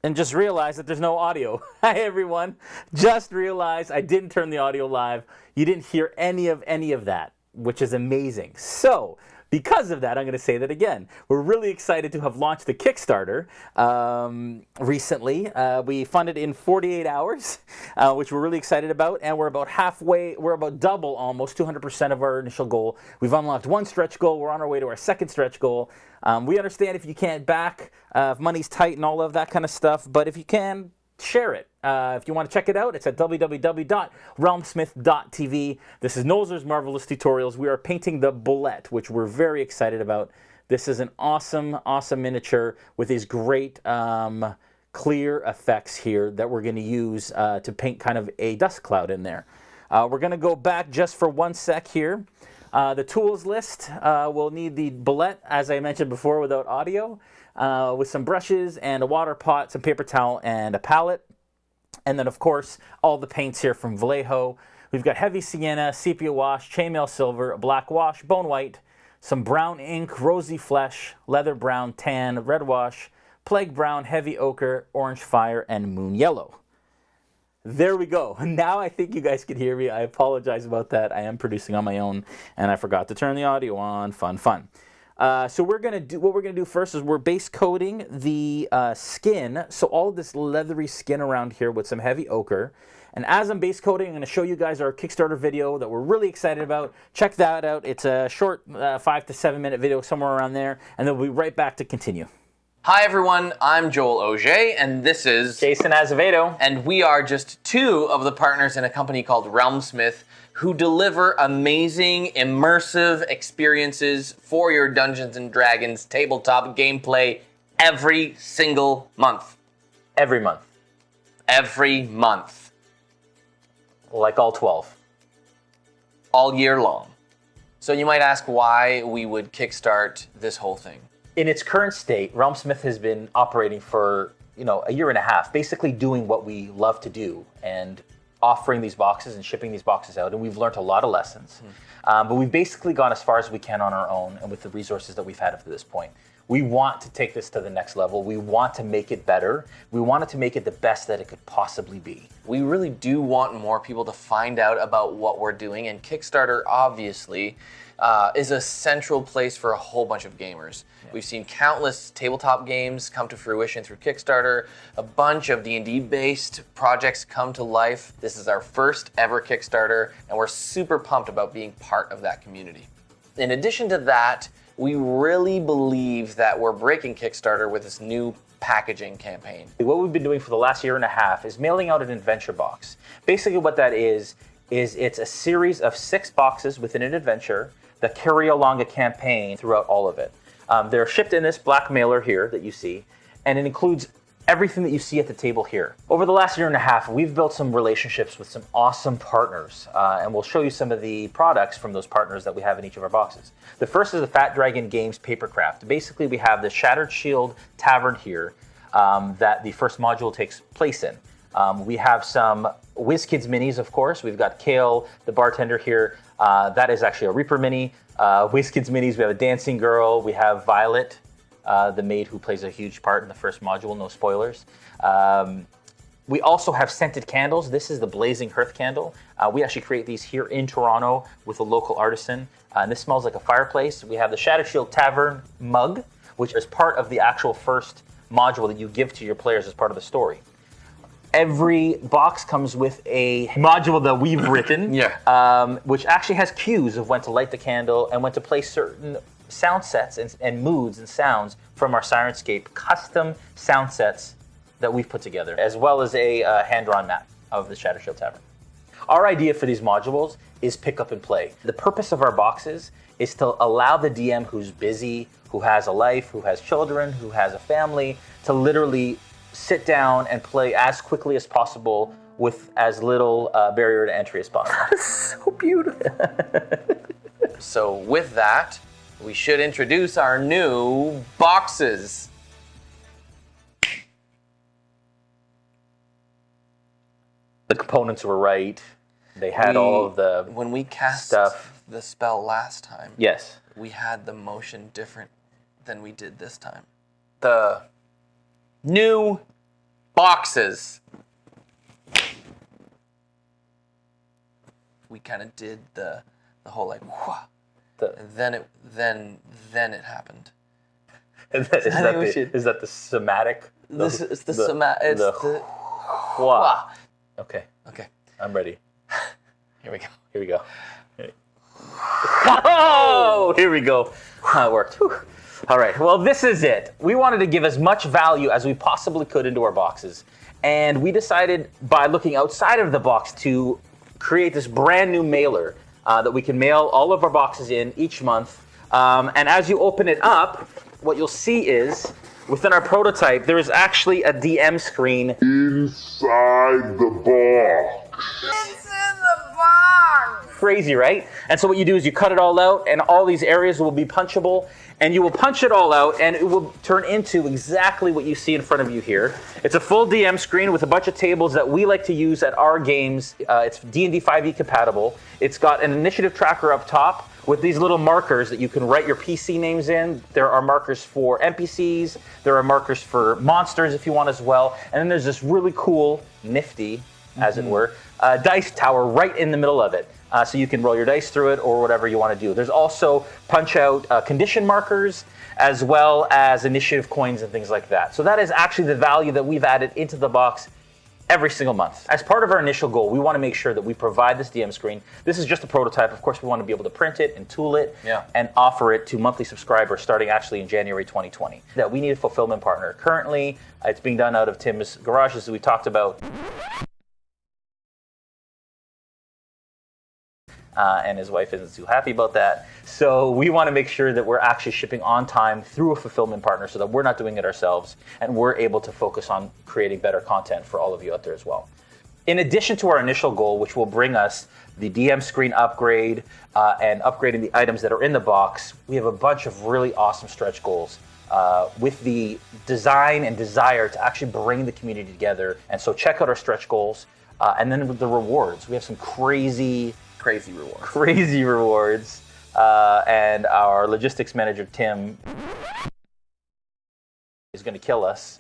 and just realized that there's no audio. Hi everyone. Just realized I didn't turn the audio live. You didn't hear any of that, which is amazing. So, because of that, I'm going to say that again. We're really excited to have launched the Kickstarter recently. We funded in 48 hours, which we're really excited about, and we're about halfway, we're about double almost, 200% of our initial goal. We've unlocked one stretch goal. We're on our way to our second stretch goal. We understand if you can't back, if money's tight and all of that kind of stuff, but if you can, share it. If you want to check it out, it's at www.realmsmith.tv. This is Nolzur's Marvelous Tutorials. We are painting the Bulette, which we're very excited about. This is an awesome, awesome miniature with these great clear effects here that we're going to use to paint kind of a dust cloud in there. We're going to go back just for 1 sec here. The tools list, we'll need the Bulette, as I mentioned before, without audio, with some brushes and a water pot, some paper towel, and a palette. And then, of course, all the paints here from Vallejo. We've got heavy sienna, sepia wash, chainmail silver, a black wash, bone white, some brown ink, rosy flesh, leather brown, tan, red wash, plague brown, heavy ochre, orange fire, and moon yellow. There we go. Now I think you guys can hear me. I apologize about that. I am producing on my own, and I forgot to turn the audio on. Fun. So what we're gonna do first is we're base coating the skin. So all of this leathery skin around here with some heavy ochre. And as I'm base coating, I'm gonna show you guys our Kickstarter video that we're really excited about. Check that out. It's a short 5 to 7 minute video, somewhere around there, and then we'll be right back to continue. Hi everyone, I'm Joel Auger, and this is Jason Azevedo. And we are just two of the partners in a company called RealmSmith who deliver amazing, immersive experiences for your Dungeons & Dragons tabletop gameplay every single month. Every month. Every month. Like all 12. All year long. So you might ask why we would kickstart this whole thing. In its current state, RealmSmith has been operating for, a year and a half, basically doing what we love to do and offering these boxes and shipping these boxes out. And we've learned a lot of lessons. But we've basically gone as far as we can on our own and with the resources that we've had up to this point. We want to take this to the next level. We want to make it better. We wanted to make it the best that it could possibly be. We really do want more people to find out about what we're doing, and Kickstarter obviously is a central place for a whole bunch of gamers. Yeah. We've seen countless tabletop games come to fruition through Kickstarter, a bunch of D&D based projects come to life. This is our first ever Kickstarter, and we're super pumped about being part of that community. In addition to that, we really believe that we're breaking Kickstarter with this new packaging campaign. What we've been doing for the last year and a half is mailing out an adventure box. Basically what that is it's a series of 6 boxes within an adventure that carry along a campaign throughout all of it. They're shipped in this black mailer here that you see, and it includes everything that you see at the table here. Over the last year and a half, we've built some relationships with some awesome partners, and we'll show you some of the products from those partners that we have in each of our boxes. The first is the Fat Dragon Games Papercraft. Basically, we have the Shattered Shield Tavern here that the first module takes place in. We have some WizKids minis, of course. We've got Kale, the bartender here. That is actually a Reaper mini. WizKids minis, we have a Dancing Girl. We have Violet, the maid who plays a huge part in the first module, no spoilers. We also have scented candles. This is the Blazing Hearth candle. We actually create these here in Toronto with a local artisan. And this smells like a fireplace. We have the Shattered Shield Tavern mug, which is part of the actual first module that you give to your players as part of the story. Every box comes with a module that we've written, which actually has cues of when to light the candle and when to play certain sound sets and moods and sounds from our Sirenscape custom sound sets that we've put together, as well as a hand-drawn map of the Shattered Shield Tavern. Our idea for these modules is pick up and play. The purpose of our boxes is to allow the DM who's busy, who has a life, who has children, who has a family, to literally sit down and play as quickly as possible with as little barrier to entry as possible. That's so beautiful. So with that, we should introduce our new boxes. The components were right. They had all of the when we cast stuff. The spell last time. Yes. We had the motion different than we did this time. The new boxes. We kind of did the whole like, whoosh, and then it happened. Is that the somatic? It's the somatic. Wow. Okay. Okay. I'm ready. Here we go. Here we go. Oh, here we go. It worked. Whew. All right. Well, this is it. We wanted to give as much value as we possibly could into our boxes. And we decided by looking outside of the box to create this brand new mailer that we can mail all of our boxes in each month. And as you open it up, what you'll see is within our prototype, there is actually a DM screen inside the box. It's in the box. Crazy, right? And so what you do is you cut it all out, and all these areas will be punchable, and you will punch it all out, and it will turn into exactly what you see in front of you here. It's a full DM screen with a bunch of tables that we like to use at our games. It's D&D 5e compatible. It's got an initiative tracker up top with these little markers that you can write your PC names in. There are markers for NPCs. There are markers for monsters if you want as well. And then there's this really cool, nifty, as it were, dice tower right in the middle of it. So you can roll your dice through it or whatever you want to do. There's also punch-out condition markers as well as initiative coins and things like that. So that is actually the value that we've added into the box every single month. As part of our initial goal, we want to make sure that we provide this DM screen. This is just a prototype. Of course, we want to be able to print it and tool it and offer it to monthly subscribers starting actually in January 2020. That we need a fulfillment partner. Currently, it's being done out of Tim's garage, as we talked about. And his wife isn't too happy about that. So we want to make sure that we're actually shipping on time through a fulfillment partner so that we're not doing it ourselves and we're able to focus on creating better content for all of you out there as well. In addition to our initial goal, which will bring us the DM screen upgrade and upgrading the items that are in the box, we have a bunch of really awesome stretch goals with the design and desire to actually bring the community together. And so check out our stretch goals. And then the rewards. We have some crazy rewards. And our logistics manager, Tim, is going to kill us,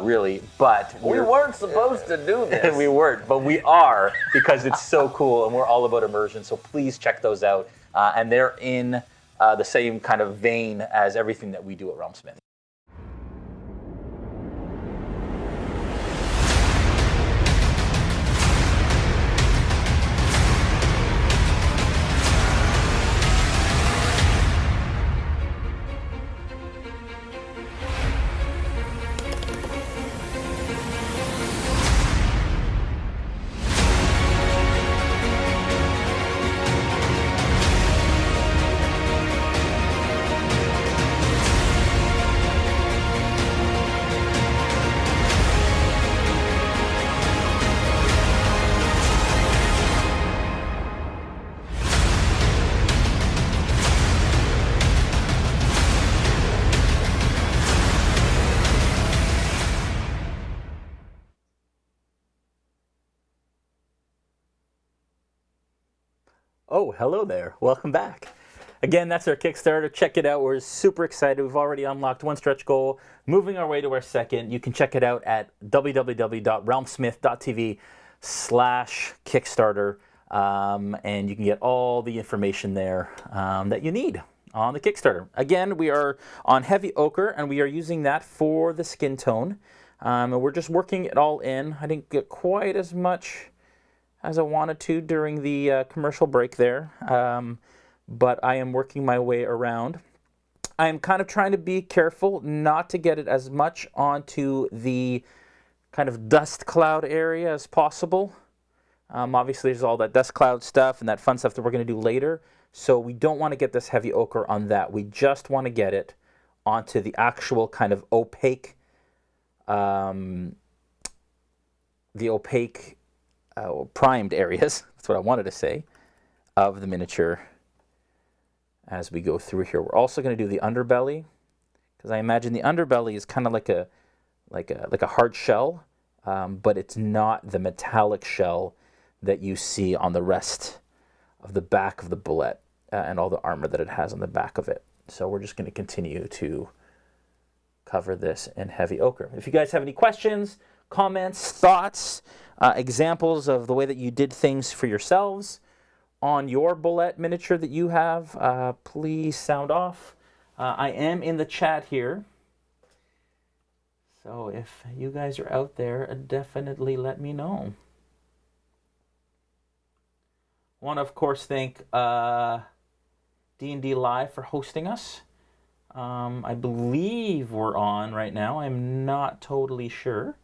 really. But we weren't supposed to do this. We weren't, but we are because it's so cool and we're all about immersion. So please check those out. And they're in the same kind of vein as everything that we do at RealmSmith. Oh, hello there. Welcome back. Again, that's our Kickstarter. Check it out. We're super excited. We've already unlocked one stretch goal. Moving our way to our second. You can check it out at www.realmsmith.tv/Kickstarter. And you can get all the information there that you need on the Kickstarter. Again, we are on heavy ochre, and we are using that for the skin tone. And we're just working it all in. I didn't get quite as much as I wanted to during the commercial break there, but I am working my way around. I am kind of trying to be careful not to get it as much onto the kind of dust cloud area as possible. Obviously, there's all that dust cloud stuff and that fun stuff that we're going to do later, so we don't want to get this heavy ochre on that. We just want to get it onto the actual kind of opaque, primed areas, that's what I wanted to say, of the miniature as we go through here. We're also going to do the underbelly, because I imagine the underbelly is kind of like a hard shell, but it's not the metallic shell that you see on the rest of the back of the Bulette and all the armor that it has on the back of it. So we're just going to continue to cover this in heavy ochre. If you guys have any questions, comments, thoughts, examples of the way that you did things for yourselves on your Bulette miniature that you have, please sound off. I am in the chat here. So if you guys are out there, definitely let me know. Want to, of course, thank D&D Live for hosting us. I believe we're on right now. I'm not totally sure.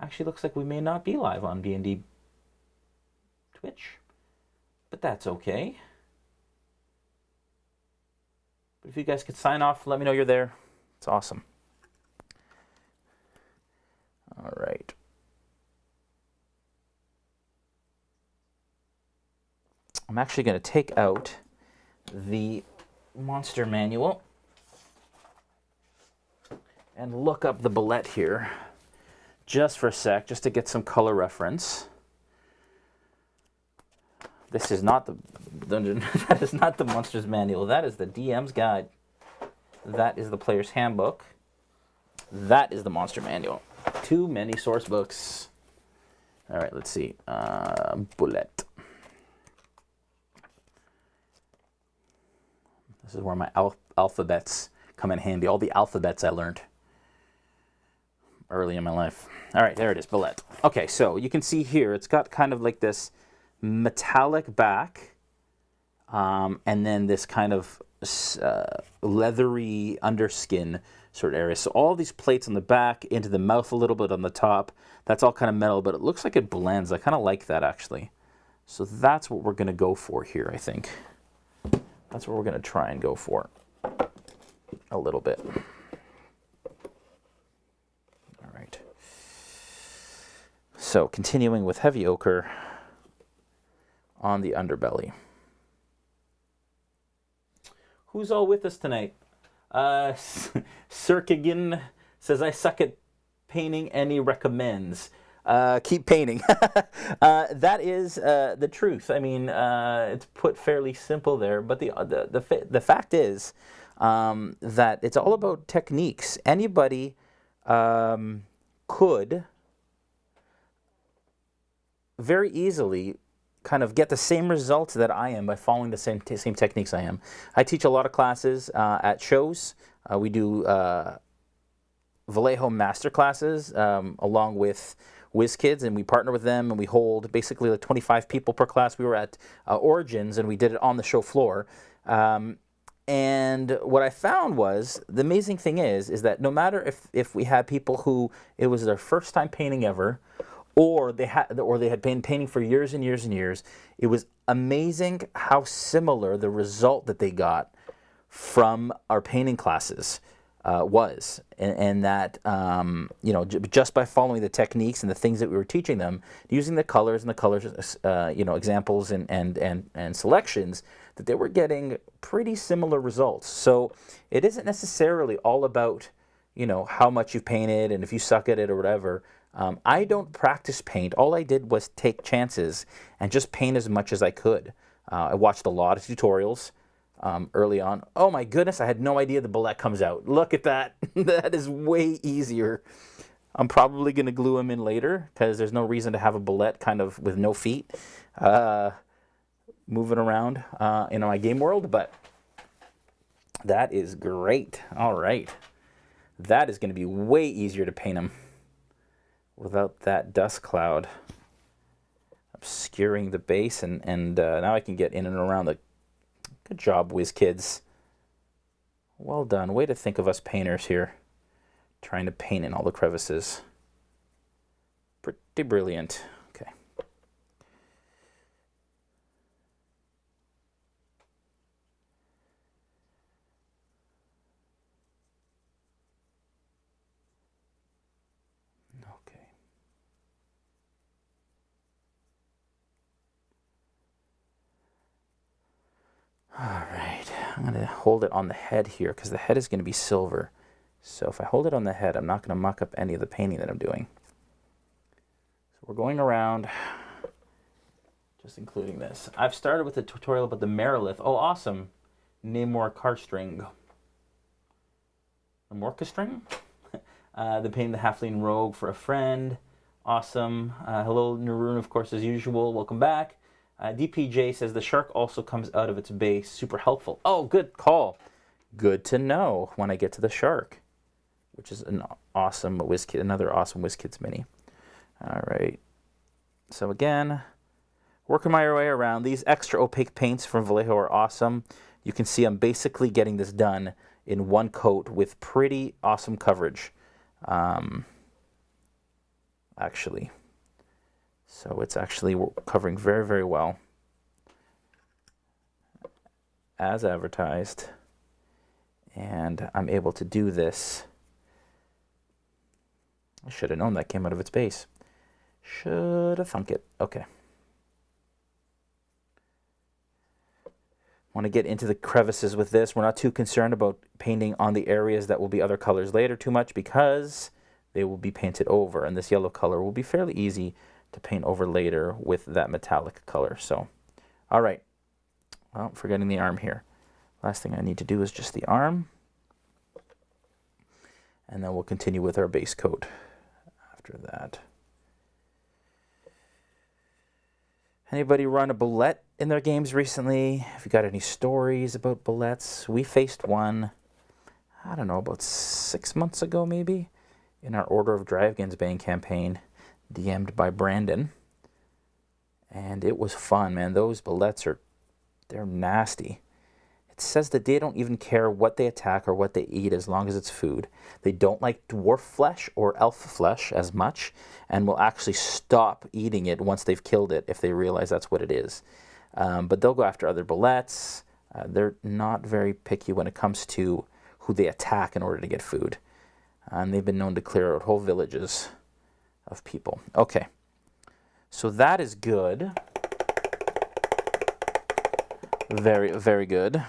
Actually, looks like we may not be live on D&D Twitch, but that's okay. But if you guys could sign off, let me know you're there. It's awesome. All right. I'm actually going to take out the monster manual and look up the Bulette here just for a sec, just to get some color reference. This is not the dungeon. That is not the monster's manual. That is the DM's guide. That is the player's handbook. That is the monster manual. Too many source books. All right, let's see. Bulette. This is where my alphabets come in handy. All the alphabets I learned early in my life. All right, there it is, Bulette. Okay, so you can see here, it's got kind of like this metallic back, and then this kind of leathery underskin sort of area. So all these plates on the back, into the mouth a little bit on the top, that's all kind of metal, but it looks like it blends. I kind of like that, actually. So that's what we're going to go for here, I think. That's what we're going to try and go for a little bit. All right. So continuing with heavy ochre on the underbelly. Who's all with us tonight? Sirkigan says, I suck at painting and he recommends. Keep painting. That is the truth. I mean, it's put fairly simple there, but the fact is that it's all about techniques. Anybody could very easily kind of get the same results that I am by following the same techniques I am. I teach a lot of classes at shows. We do Vallejo master classes along with WizKids, and we partner with them, and we hold basically like 25 people per class. We were at Origins, and we did it on the show floor. And what I found was, the amazing thing is that no matter if we had people who it was their first time painting ever, or they had been painting for years and years and years, it was amazing how similar the result that they got from our painting classes was, and that just by following the techniques and the things that we were teaching them, using the colors and the colors examples and selections, that they were getting pretty similar results. So it isn't necessarily all about how much you've painted and if you suck at it or whatever. I don't practice paint. All I did was take chances and just paint as much as I could. I watched a lot of tutorials early on. Oh my goodness, I had no idea the Bulette comes out. Look at that. That is way easier. I'm probably going to glue them in later because there's no reason to have a Bulette kind of with no feet moving around in my game world, but that is great. All right. That is going to be way easier to paint them without that dust cloud obscuring the base, and now I can get in and around the... Good job, WizKids. Well done. Way to think of us painters here, trying to paint in all the crevices. Pretty brilliant. Okay. All right, I'm going to hold it on the head here because the head is going to be silver. So if I hold it on the head, I'm not going to muck up any of the painting that I'm doing. So we're going around, just including this. I've started with a tutorial about the Merilith. Oh, awesome. Namor car string. A Morca string? The painting the Halfling Rogue for a friend. Awesome. Hello, Naroon, of course, as usual. Welcome back. DPJ says the shark also comes out of its base. Super helpful. Oh, good call. Good to know when I get to the shark, which is an awesome WizKid, another awesome WizKids mini. All right. So again, working my way around. These extra opaque paints from Vallejo are awesome. You can see I'm basically getting this done in one coat with pretty awesome coverage. Actually. So it's actually covering very, very well. As advertised. And I'm able to do this. I should have known that came out of its base. Should have thunk it. Okay. Want to get into the crevices with this. We're not too concerned about painting on the areas that will be other colors later too much because they will be painted over. And this yellow color will be fairly easy to paint over later with that metallic color. So, all right. Well, forgetting the arm here. Last thing I need to do is just the arm. And then we'll continue with our base coat after that. Anybody run a Bulette in their games recently? Have you got any stories about Bulettes? We faced one, I don't know, about 6 months ago maybe, in our Order of Dragonsbane campaign, DM'd by Brandon. And it was fun, man. Those Bulettes they're nasty. It says that they don't even care what they attack or what they eat as long as it's food. They don't like dwarf flesh or elf flesh as much and will actually stop eating it once they've killed it if they realize that's what it is. But they'll go after other Bulettes. They're not very picky when it comes to who they attack in order to get food. And they've been known to clear out whole villages of people. Okay, so that is good. Very, very good.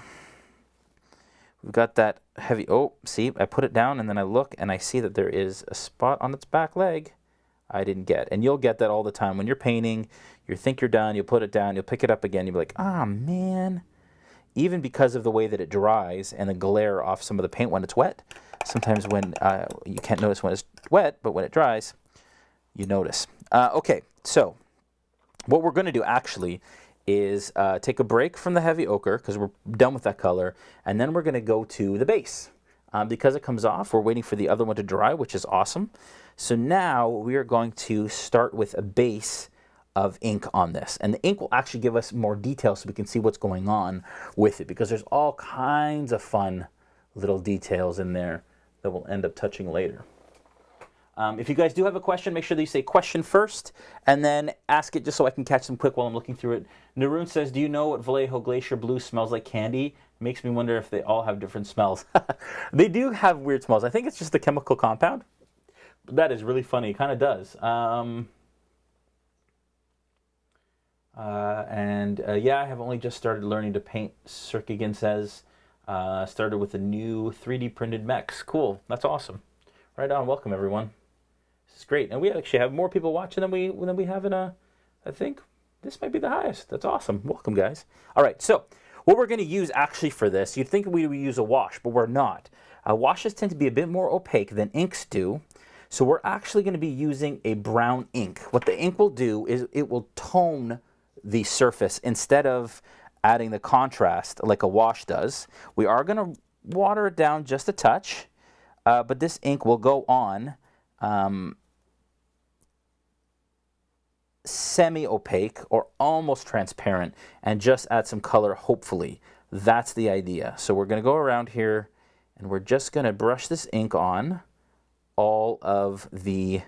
We've got that heavy, oh, see, I put it down and then I look and I see that there is a spot on its back leg I didn't get. And you'll get that all the time. When you're painting, you think you're done, you'll put it down, you'll pick it up again, you'll be like, ah, man. Even because of the way that it dries and the glare off some of the paint when it's wet. Sometimes when, you can't notice when it's wet, but when it dries, you notice. Okay, so what we're going to do actually is take a break from the heavy ochre because we're done with that color, and then we're going to go to the base. Because it comes off, we're waiting for the other one to dry, which is awesome. So now we are going to start with a base of ink on this. And the ink will actually give us more detail so we can see what's going on with it, because there's all kinds of fun little details in there that we'll end up touching later. If you guys do have a question, make sure that you say question first and then ask it just so I can catch them quick while I'm looking through it. Naroon says, do you know what Vallejo Glacier Blue smells like candy? Makes me wonder if they all have different smells. They do have weird smells. I think it's just a chemical compound. But that is really funny. It kind of does. Yeah, I have only just started learning to paint, Cirkigan says. Started with the new 3D printed mechs. Cool. That's awesome. Right on. Welcome, everyone. This is great. And we actually have more people watching than we have in I think this might be the highest. That's awesome. Welcome, guys. All right, so what we're going to use actually for this, you'd think we would use a wash, but we're not. Washes tend to be a bit more opaque than inks do, so we're actually going to be using a brown ink. What the ink will do is it will tone the surface instead of adding the contrast like a wash does. We are going to water it down just a touch, but this ink will go on semi-opaque or almost transparent and just add some color, hopefully. That's the idea. So we're going to go around here and we're just going to brush this ink on all of the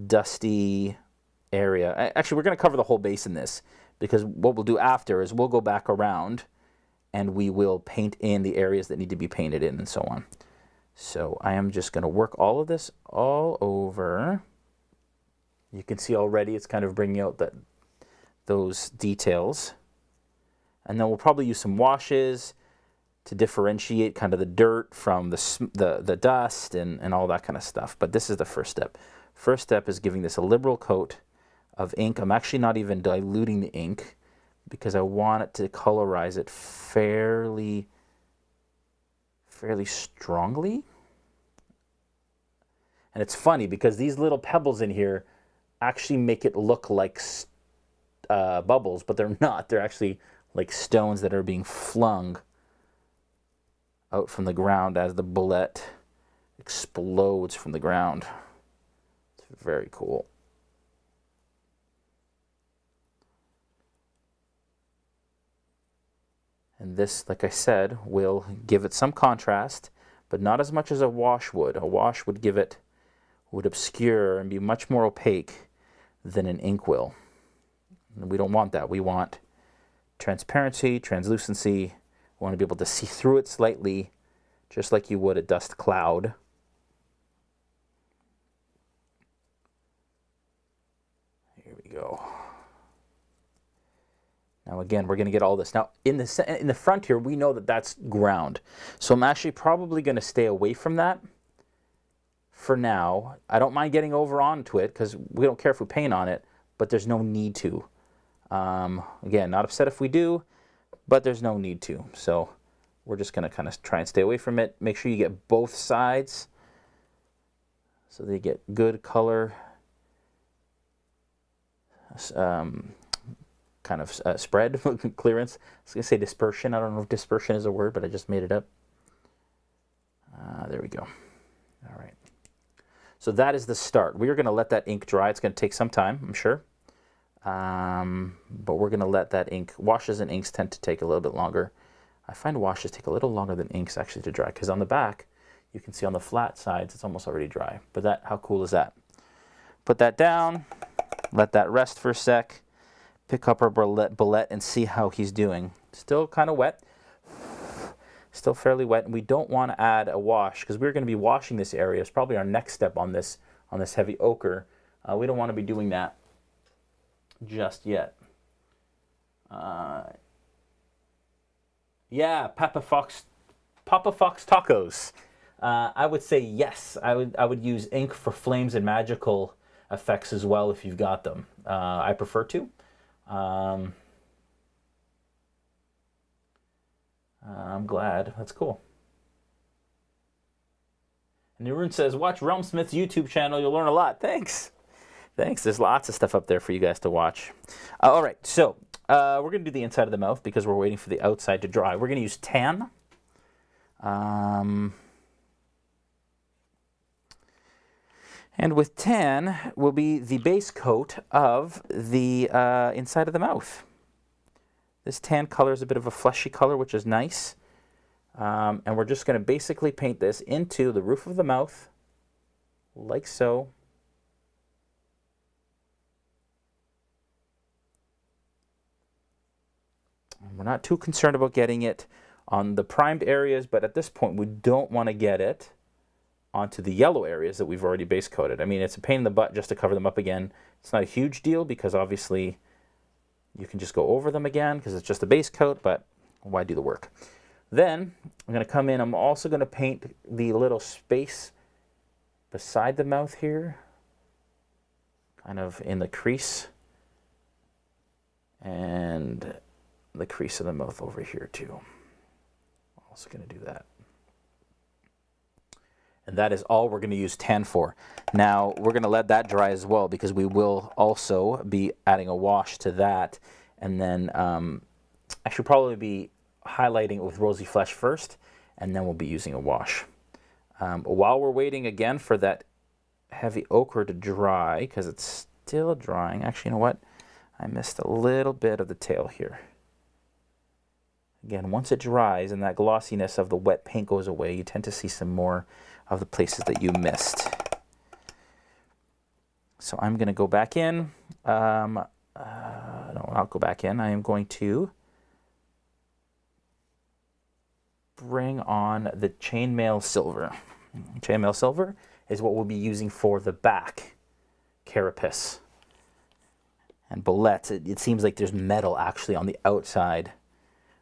dusty area. Actually, we're going to cover the whole base in this because what we'll do after is we'll go back around and we will paint in the areas that need to be painted in and so on. So I am just going to work all of this all over. You can see already it's kind of bringing out those details. And then we'll probably use some washes to differentiate kind of the dirt from the dust and all that kind of stuff. But this is the first step. First step is giving this a liberal coat of ink. I'm actually not even diluting the ink because I want it to colorize it fairly strongly. And it's funny because these little pebbles in here actually make it look like bubbles, but they're not. They're actually like stones that are being flung out from the ground as the bulette explodes from the ground. It's very cool. And this, like I said, will give it some contrast, but not as much as a wash would. A wash would give it, would obscure and be much more opaque than an ink will. And we don't want that. We want transparency, translucency. We want to be able to see through it slightly, just like you would a dust cloud. Here we go. Now again, we're going to get all this. Now in the front here, we know that that's ground. So I'm actually probably going to stay away from that for now. I don't mind getting over onto it because we don't care if we paint on it, but there's no need to. Again, not upset if we do, but there's no need to. So we're just going to kind of try and stay away from it. Make sure you get both sides so they get good color. Kind of spread, clearance. I was going to say dispersion. I don't know if dispersion is a word, but I just made it up. There we go. All right. So that is the start. We are going to let that ink dry. It's going to take some time, I'm sure. But we're going to let that ink, washes and inks tend to take a little bit longer. I find washes take a little longer than inks actually to dry, because on the back, you can see on the flat sides, it's almost already dry. But that, how cool is that? Put that down, let that rest for a sec. Pick up our bulette and see how he's doing. Still kind of wet. Still fairly wet. And we don't want to add a wash because we're going to be washing this area. It's probably our next step on this heavy ochre. We don't want to be doing that just yet. Yeah, Papa Fox tacos. I would say yes. I would use ink for flames and magical effects as well if you've got them. I prefer to. I'm glad. That's cool. And Narun says, watch RealmSmith's YouTube channel. You'll learn a lot. Thanks. Thanks. There's lots of stuff up there for you guys to watch. All right. So we're going to do the inside of the mouth because we're waiting for the outside to dry. We're going to use tan. And with tan will be the base coat of the inside of the mouth. This tan color is a bit of a fleshy color, which is nice. And we're just going to basically paint this into the roof of the mouth, like so. And we're not too concerned about getting it on the primed areas, but at this point we don't want to get it onto the yellow areas that we've already base coated. I mean, it's a pain in the butt just to cover them up again. It's not a huge deal because obviously you can just go over them again because it's just a base coat, but why do the work? Then I'm going to come in. I'm also going to paint the little space beside the mouth here, kind of in the crease, and the crease of the mouth over here too. Also going to do that. And that is all we're going to use tan for. Now, we're going to let that dry as well because we will also be adding a wash to that. And then I should probably be highlighting it with Rosy Flesh first, and then we'll be using a wash. While we're waiting again for that heavy ochre to dry, because it's still drying. Actually, you know what? I missed a little bit of the tail here. Again, once it dries and that glossiness of the wet paint goes away, you tend to see some more of the places that you missed. So I'm going to go back in. No, I'll go back in. I am going to bring on the chainmail silver. Chainmail silver is what we'll be using for the back carapace. And Bulette, it seems like there's metal actually on the outside,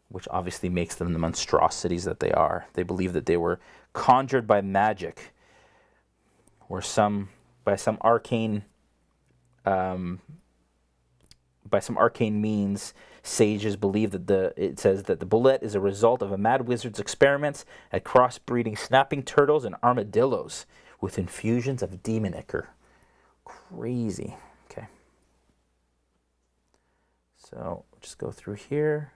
which obviously makes them the monstrosities that they are. They believe that they were conjured by magic, or by some arcane means. Sages believe that it says that the bulette is a result of a mad wizard's experiments at crossbreeding snapping turtles and armadillos, with infusions of demon ichor. Crazy. Okay. So just go through here.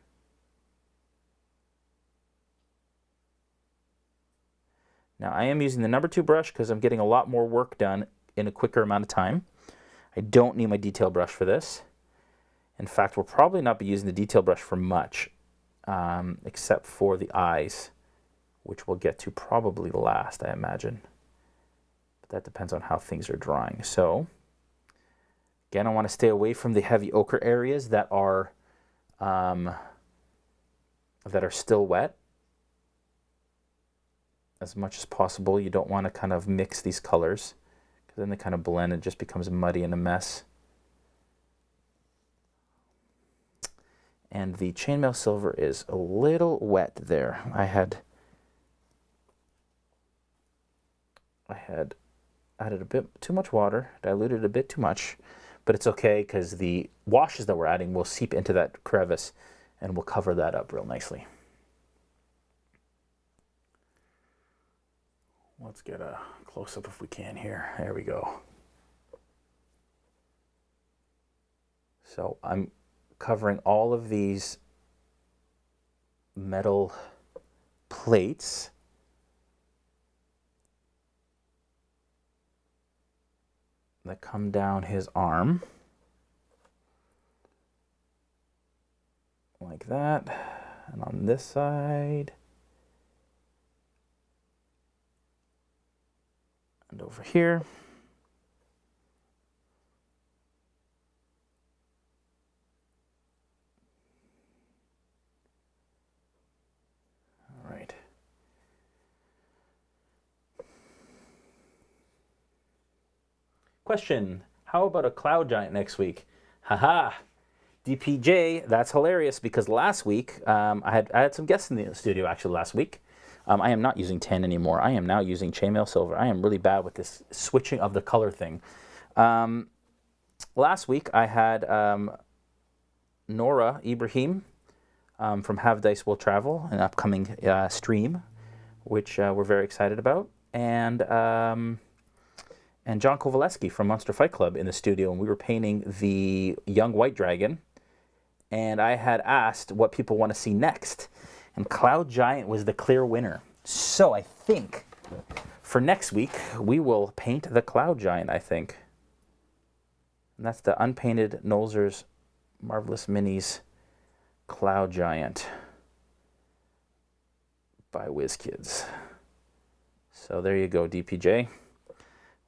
Now I am using the number 2 brush because I'm getting a lot more work done in a quicker amount of time. I don't need my detail brush for this. In fact, we'll probably not be using the detail brush for much, except for the eyes, which we'll get to probably last, I imagine. But that depends on how things are drying. So, again, I want to stay away from the heavy ochre areas that are still wet. As much as possible, you don't want to kind of mix these colors, because then they kind of blend and it just becomes muddy and a mess. And the chainmail silver is a little wet there. I had added a bit too much water, diluted a bit too much, but it's okay because the washes that we're adding will seep into that crevice and we'll cover that up real nicely. Let's get a close-up if we can here. There we go. So I'm covering all of these metal plates that come down his arm like that, and on this side and over here. All right. Question, how about a cloud giant next week? Haha, DPJ, that's hilarious because last week, I had some guests in the studio actually last week. I am not using tan anymore. I am now using chainmail silver. I am really bad with this switching of the color thing. Last week I had Nora Ibrahim from Have Dice Will Travel, an upcoming stream, which we're very excited about, and John Kowaleski from Monster Fight Club in the studio, and we were painting the young white dragon, and I had asked what people want to see next, and Cloud Giant was the clear winner. So I think for next week, we will paint the Cloud Giant, I think. And that's the unpainted Nolzur's Marvelous Minis Cloud Giant by WizKids. So there you go, DPJ.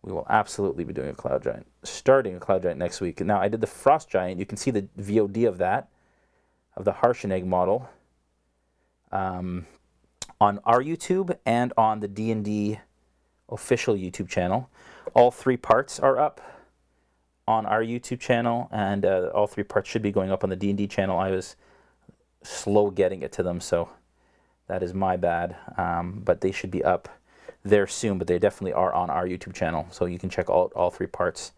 We will absolutely be doing a Cloud Giant, starting a Cloud Giant next week. Now, I did the Frost Giant. You can see the VOD of that, of the Harshenegg model, on our YouTube and on the D&D official YouTube channel. All 3 parts are up on our YouTube channel, and all 3 parts should be going up on the D&D channel. I was slow getting it to them, so that is my bad. But they should be up there soon, but they definitely are on our YouTube channel, so you can check out all 3 parts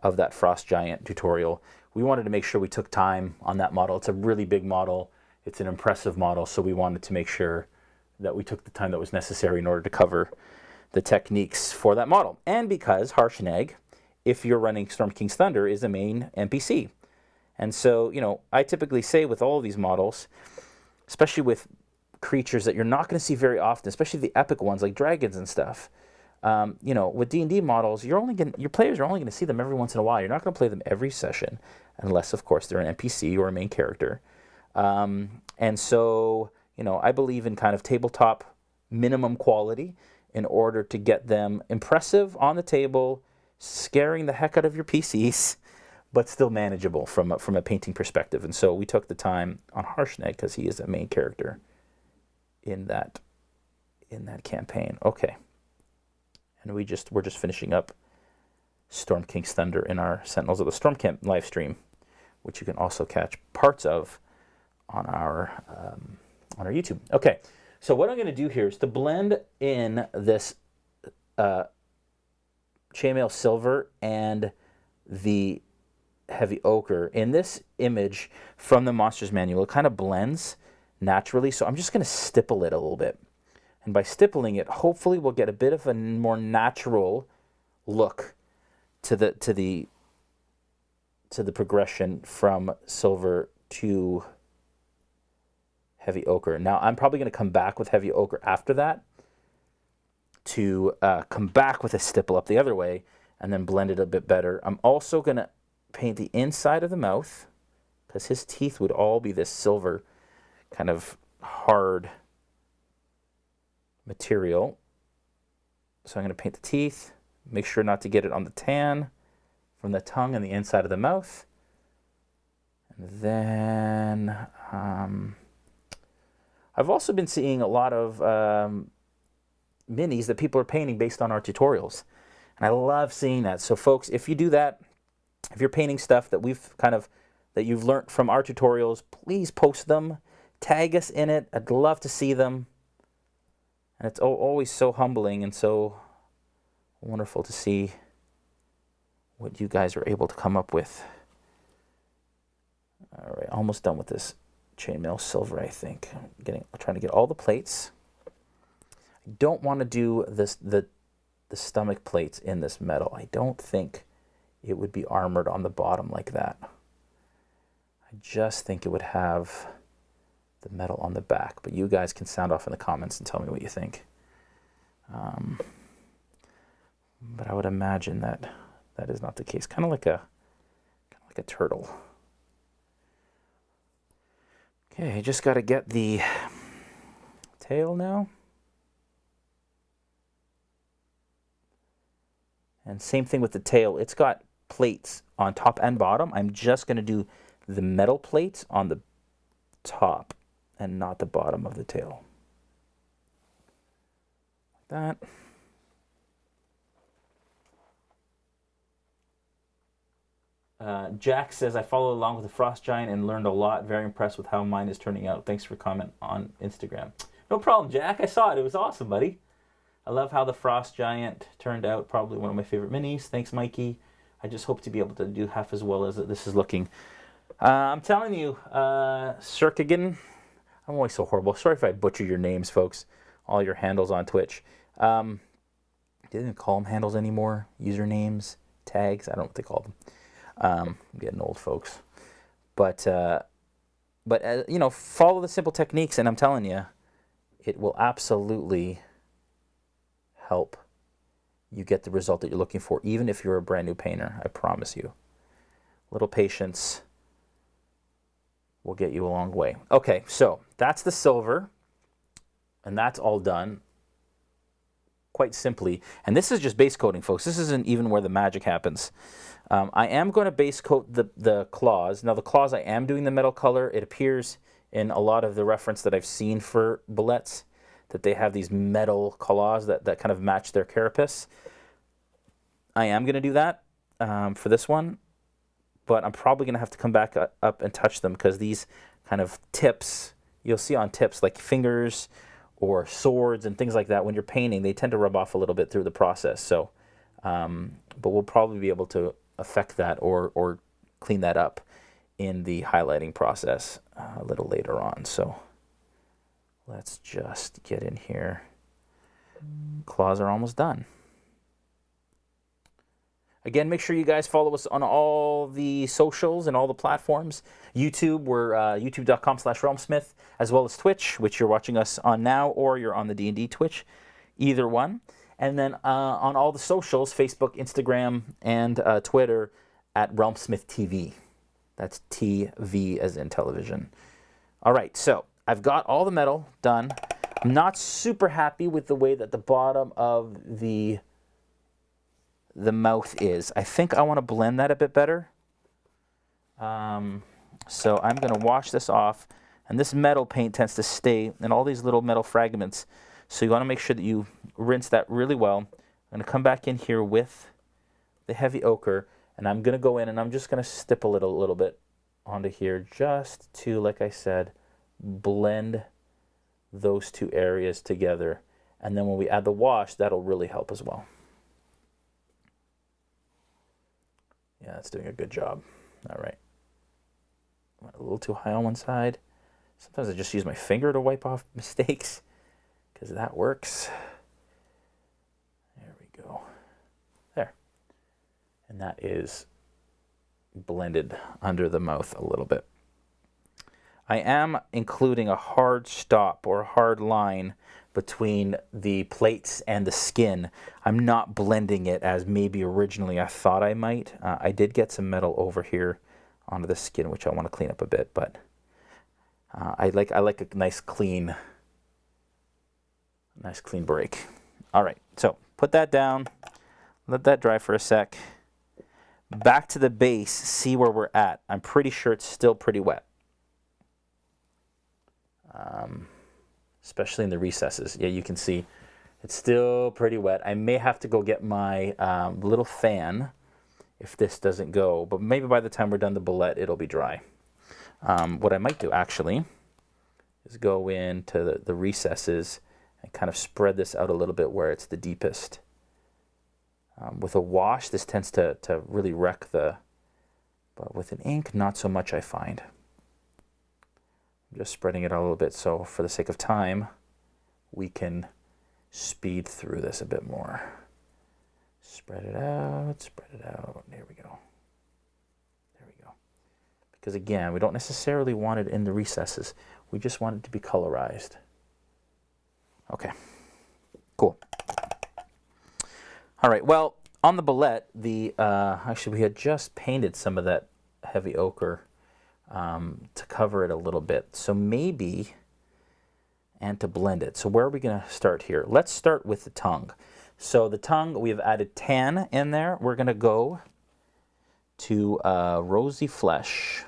of that Frost Giant tutorial. We wanted to make sure we took time on that model. It's a really big model. It's an impressive model, so we wanted to make sure that we took the time that was necessary in order to cover the techniques for that model. And because Harshenegg, if you're running Storm King's Thunder, is a main NPC. And so, you know, I typically say with all of these models, especially with creatures that you're not going to see very often, especially the epic ones like dragons and stuff, you know, with D&D models, your players are only going to see them every once in a while. You're not going to play them every session, unless, of course, they're an NPC or a main character. And so, you know, I believe in kind of tabletop minimum quality in order to get them impressive on the table, scaring the heck out of your PCs, but still manageable from a painting perspective. And so we took the time on Harshenegg because he is a main character in that campaign. Okay. And we're just finishing up Storm King's Thunder in our Sentinels of the Storm Camp live stream, which you can also catch parts of on our YouTube. Okay, so what I'm going to do here is to blend in this chainmail silver and the heavy ochre in this image from the Monsters Manual. It kind of blends naturally, so I'm just going to stipple it a little bit. And by stippling it, hopefully we'll get a bit of a more natural look to the progression from silver to heavy ochre. Now I'm probably going to come back with heavy ochre after that to come back with a stipple up the other way and then blend it a bit better. I'm also going to paint the inside of the mouth because his teeth would all be this silver kind of hard material. So I'm going to paint the teeth, make sure not to get it on the tan from the tongue and the inside of the mouth. And then I've also been seeing a lot of minis that people are painting based on our tutorials. And I love seeing that. So folks, if you do that, if you're painting stuff that that you've learned from our tutorials, please post them, tag us in it. I'd love to see them. And it's always so humbling and so wonderful to see what you guys are able to come up with. All right, almost done with this chainmail silver, I think. I'm trying to get all the plates. I don't want to do the stomach plates in this metal. I don't think it would be armored on the bottom like that. I just think it would have the metal on the back, but you guys can sound off in the comments and tell me what you think. But I would imagine that is not the case. Kind of like a turtle. Okay, I just got to get the tail now. And same thing with the tail. It's got plates on top and bottom. I'm just going to do the metal plates on the top and not the bottom of the tail. Like that. Jack says, I followed along with the Frost Giant and learned a lot. Very impressed with how mine is turning out. Thanks for comment on Instagram. No problem, Jack. I saw it. It was awesome, buddy. I love how the Frost Giant turned out. Probably one of my favorite minis. Thanks, Mikey. I just hope to be able to do half as well as this is looking. I'm telling you, Circagan, I'm always so horrible. Sorry if I butcher your names, folks. All your handles on Twitch. They didn't call them handles anymore. Usernames, tags. I don't know what they call them. I'm getting old, folks. But you know, follow the simple techniques, and I'm telling you, it will absolutely help you get the result that you're looking for, even if you're a brand new painter. I promise you. A little patience will get you a long way. Okay, so that's the silver, and that's all done quite simply. And this is just base coating, folks. This isn't even where the magic happens. I am going to base coat the claws. Now the claws, I am doing the metal color. It appears in a lot of the reference that I've seen for Bulettes that they have these metal claws that kind of match their carapace. I am going to do that for this one, but I'm probably going to have to come back up and touch them because these kind of tips, you'll see on tips like fingers or swords and things like that, when you're painting, they tend to rub off a little bit through the process. So, but we'll probably be able to affect that or clean that up in the highlighting process a little later on. So let's just get in here. Claws are almost done. Again, make sure you guys follow us on all the socials and all the platforms. YouTube, we're youtube.com/RealmSmith, as well as Twitch, which you're watching us on now, or you're on the D&D Twitch, either one. And then on all the socials, Facebook, Instagram, and Twitter, at RealmSmith TV. That's TV as in television. All right, so I've got all the metal done. I'm not super happy with the way that the bottom of the mouth is. I think I want to blend that a bit better. So I'm going to wash this off. And this metal paint tends to stay in all these little metal fragments. So you want to make sure that you rinse that really well. I'm going to come back in here with the heavy ochre. And I'm going to go in and I'm just going to stipple it a little bit onto here just to, like I said, blend those two areas together. And then when we add the wash, that'll really help as well. Yeah, it's doing a good job. All right. Went a little too high on one side. Sometimes I just use my finger to wipe off mistakes. because that works. There we go. There. And that is blended under the mouth a little bit. I am including a hard stop or a hard line between the plates and the skin. I'm not blending it as maybe originally I thought I might. I did get some metal over here onto the skin, which I want to clean up a bit, but I like a nice clean break. All right, so put that down, let that dry for a sec. Back to the base, see where we're at. I'm pretty sure it's still pretty wet. Especially in the recesses. Yeah, you can see it's still pretty wet. I may have to go get my little fan if this doesn't go, but maybe by the time we're done the bulette, it'll be dry. What I might do actually is go into the recesses and kind of spread this out a little bit where it's the deepest. With a wash, this tends to really wreck but with an ink, not so much, I find. I'm just spreading it out a little bit so for the sake of time, we can speed through this a bit more. Spread it out, there we go. There we go. Because again, we don't necessarily want it in the recesses. We just want it to be colorized. Okay, cool. All right, well, on the bulette, actually we had just painted some of that heavy ochre to cover it a little bit. So maybe, and to blend it. So where are we going to start here? Let's start with the tongue. So the tongue, we have added tan in there. We're going to go to rosy flesh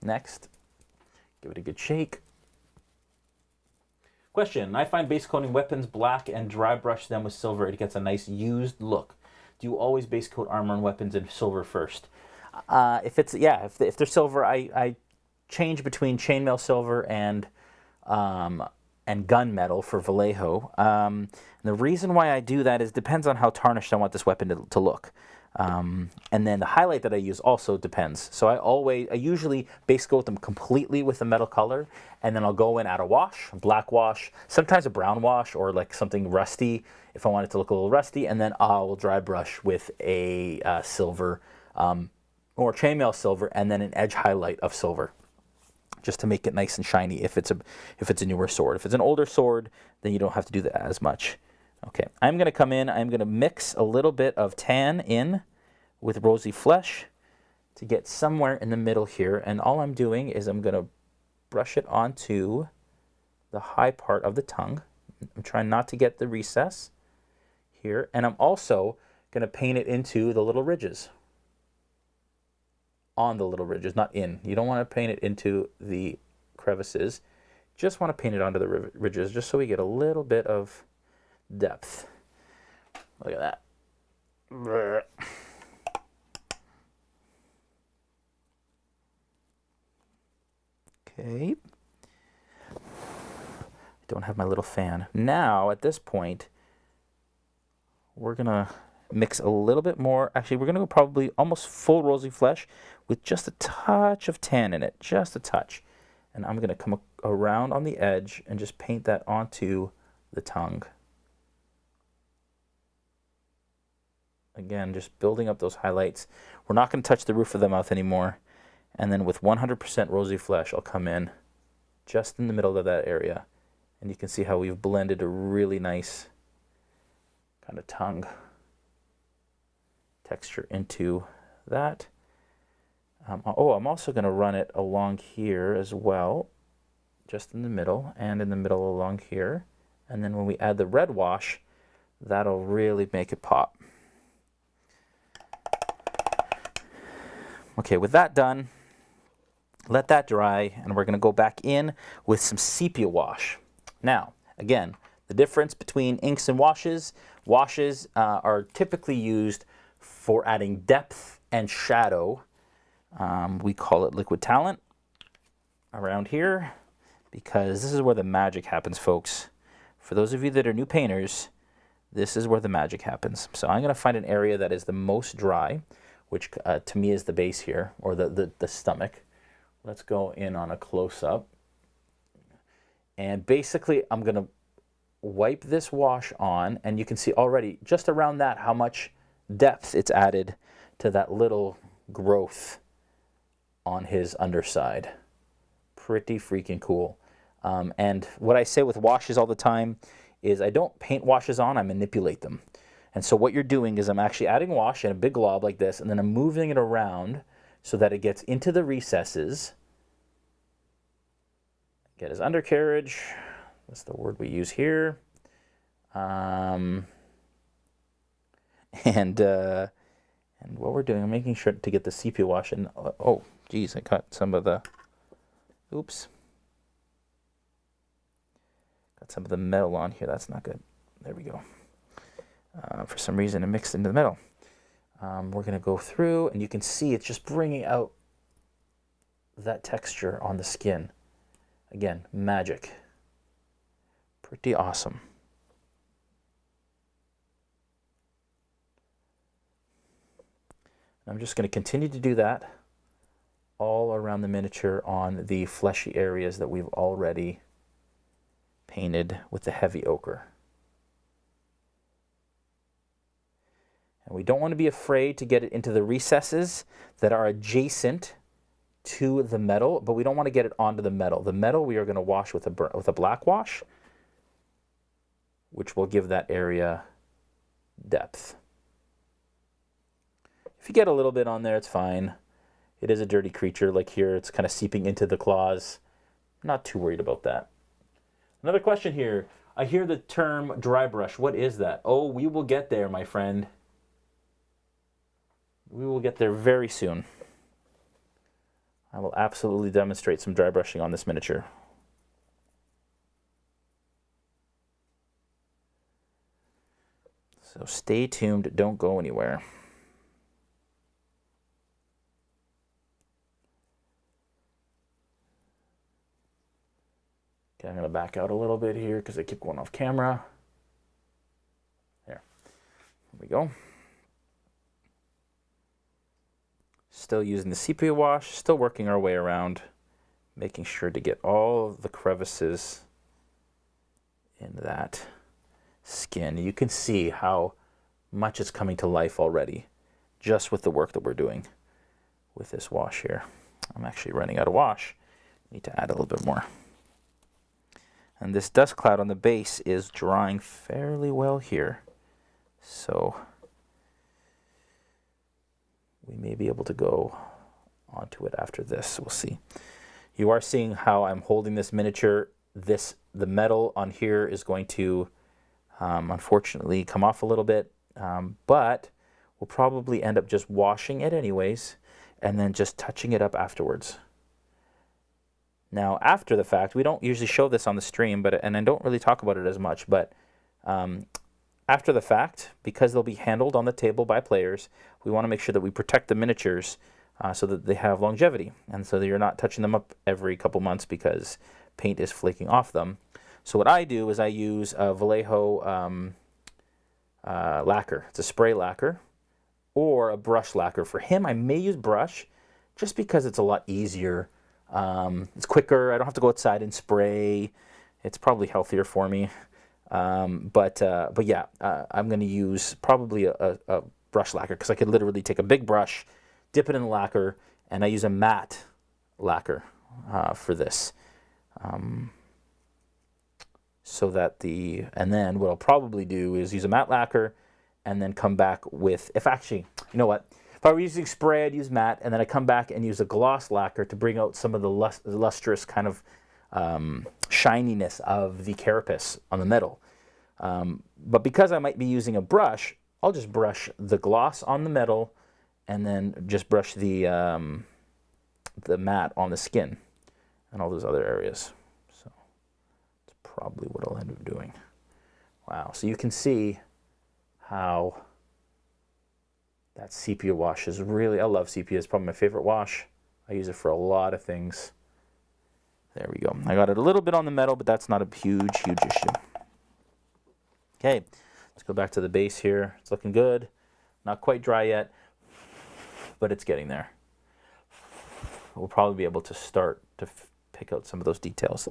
next. Give it a good shake. Question, I find base coating weapons black and dry brush them with silver. It gets a nice used look. Do you always base coat armor and weapons in silver first? If they're silver, I change between chainmail silver and gunmetal for Vallejo. The reason why I do that is depends on how tarnished I want this weapon to look. And then the highlight that I use also depends. So I usually base coat them completely with a metal color, and then I'll go in, add a wash, a black wash, sometimes a brown wash or like something rusty if I want it to look a little rusty, and then I'll dry brush with a silver or chainmail silver, and then an edge highlight of silver, just to make it nice and shiny if it's a newer sword. If it's an older sword, then you don't have to do that as much. Okay, I'm going to come in, I'm going to mix a little bit of tan in with rosy flesh to get somewhere in the middle here, and all I'm doing is I'm going to brush it onto the high part of the tongue. I'm trying not to get the recess here, and I'm also going to paint it into the little ridges. On the little ridges, not in. You don't want to paint it into the crevices. Just want to paint it onto the ridges just so we get a little bit of depth. Look at that. Okay. I don't have my little fan. Now, at this point, we're going to mix a little bit more. Actually, we're going to go probably almost full rosy flesh with just a touch of tan in it, just a touch. And I'm going to come around on the edge and just paint that onto the tongue. Again, just building up those highlights. We're not going to touch the roof of the mouth anymore. And then with 100% rosy flesh, I'll come in just in the middle of that area. And you can see how we've blended a really nice kind of tongue texture into that. I'm also going to run it along here as well, just in the middle and in the middle along here. And then when we add the red wash, that'll really make it pop. Okay, with that done, let that dry, and we're going to go back in with some sepia wash. Now, again, the difference between inks and washes are typically used for adding depth and shadow. We call it liquid talent around here because this is where the magic happens, folks. For those of you that are new painters, this is where the magic happens. So I'm going to find an area that is the most dry, which to me is the base here, or the stomach. Let's go in on a close-up. And basically, I'm going to wipe this wash on, and you can see already just around that how much depth it's added to that little growth on his underside. Pretty freaking cool. And what I say with washes all the time is I don't paint washes on, I manipulate them. And so what you're doing is I'm actually adding wash in a big glob like this, and then I'm moving it around so that it gets into the recesses. Get his undercarriage. That's the word we use here. And what we're doing, I'm making sure to get the sepia wash in. Oh, geez, I got some of the, oops. Got some of the metal on here. That's not good. There we go. For some reason, it mixed into the metal. We're going to go through, and you can see it's just bringing out that texture on the skin. Again, magic. Pretty awesome. I'm just going to continue to do that all around the miniature on the fleshy areas that we've already painted with the heavy ochre. And we don't want to be afraid to get it into the recesses that are adjacent to the metal, but we don't want to get it onto the metal. The metal we are going to wash with a black wash, which will give that area depth. If you get a little bit on there, it's fine. It is a dirty creature. Like here, it's kind of seeping into the claws. Not too worried about that. Another question here. I hear the term dry brush. What is that? Oh, we will get there, my friend. We will get there very soon. I will absolutely demonstrate some dry brushing on this miniature. So stay tuned, don't go anywhere. Okay, I'm going to back out a little bit here because I keep going off camera. There we go. Still using the sepia wash, still working our way around, making sure to get all of the crevices in that skin. You can see how much is coming to life already just with the work that we're doing with this wash here. I'm actually running out of wash. Need to add a little bit more. And this dust cloud on the base is drying fairly well here. So we may be able to go onto it after this. We'll see. You are seeing how I'm holding this miniature. The metal on here is going to unfortunately come off a little bit, but we'll probably end up just washing it anyways and then just touching it up afterwards. Now, after the fact, we don't usually show this on the stream, and I don't really talk about it as much, but after the fact, because they'll be handled on the table by players, we want to make sure that we protect the miniatures so that they have longevity, and so that you're not touching them up every couple months because paint is flaking off them. So what I do is I use a Vallejo lacquer. It's a spray lacquer or a brush lacquer. For him, I may use brush just because it's a lot easier. It's quicker. I don't have to go outside and spray. It's probably healthier for me. But yeah, I'm going to use probably a brush lacquer because I could literally take a big brush, dip it in the lacquer, and I use a matte lacquer for this. So that and then what I'll probably do is use a matte lacquer and then come back with, if I were using spray, I'd use matte, and then I come back and use a gloss lacquer to bring out some of the lustrous kind of shininess of the carapace on the metal. But because I might be using a brush, I'll just brush the gloss on the metal and then just brush the matte on the skin and all those other areas. So that's probably what I'll end up doing. Wow, so you can see how that sepia wash is really, I love sepia. It's probably my favorite wash. I use it for a lot of things. There we go. I got it a little bit on the metal, but that's not a huge, huge issue. Okay, let's go back to the base here. It's looking good. Not quite dry yet, but it's getting there. We'll probably be able to start to pick out some of those details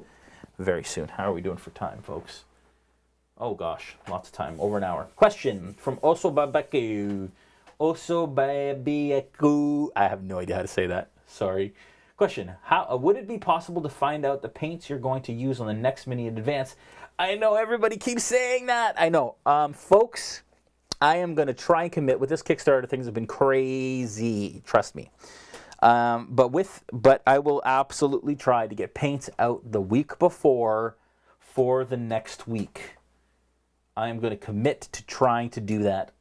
very soon. How are we doing for time, folks? Oh gosh, lots of time, over an hour. Question from Osobabeku. Osobabeku. I have no idea how to say that. Sorry. Question: how would it be possible to find out the paints you're going to use on the next mini in advance? I know everybody keeps saying that. I know, folks. I am going to try and commit with this Kickstarter. Things have been crazy. Trust me. But I will absolutely try to get paints out the week before for the next week. I am going to commit to trying to do that.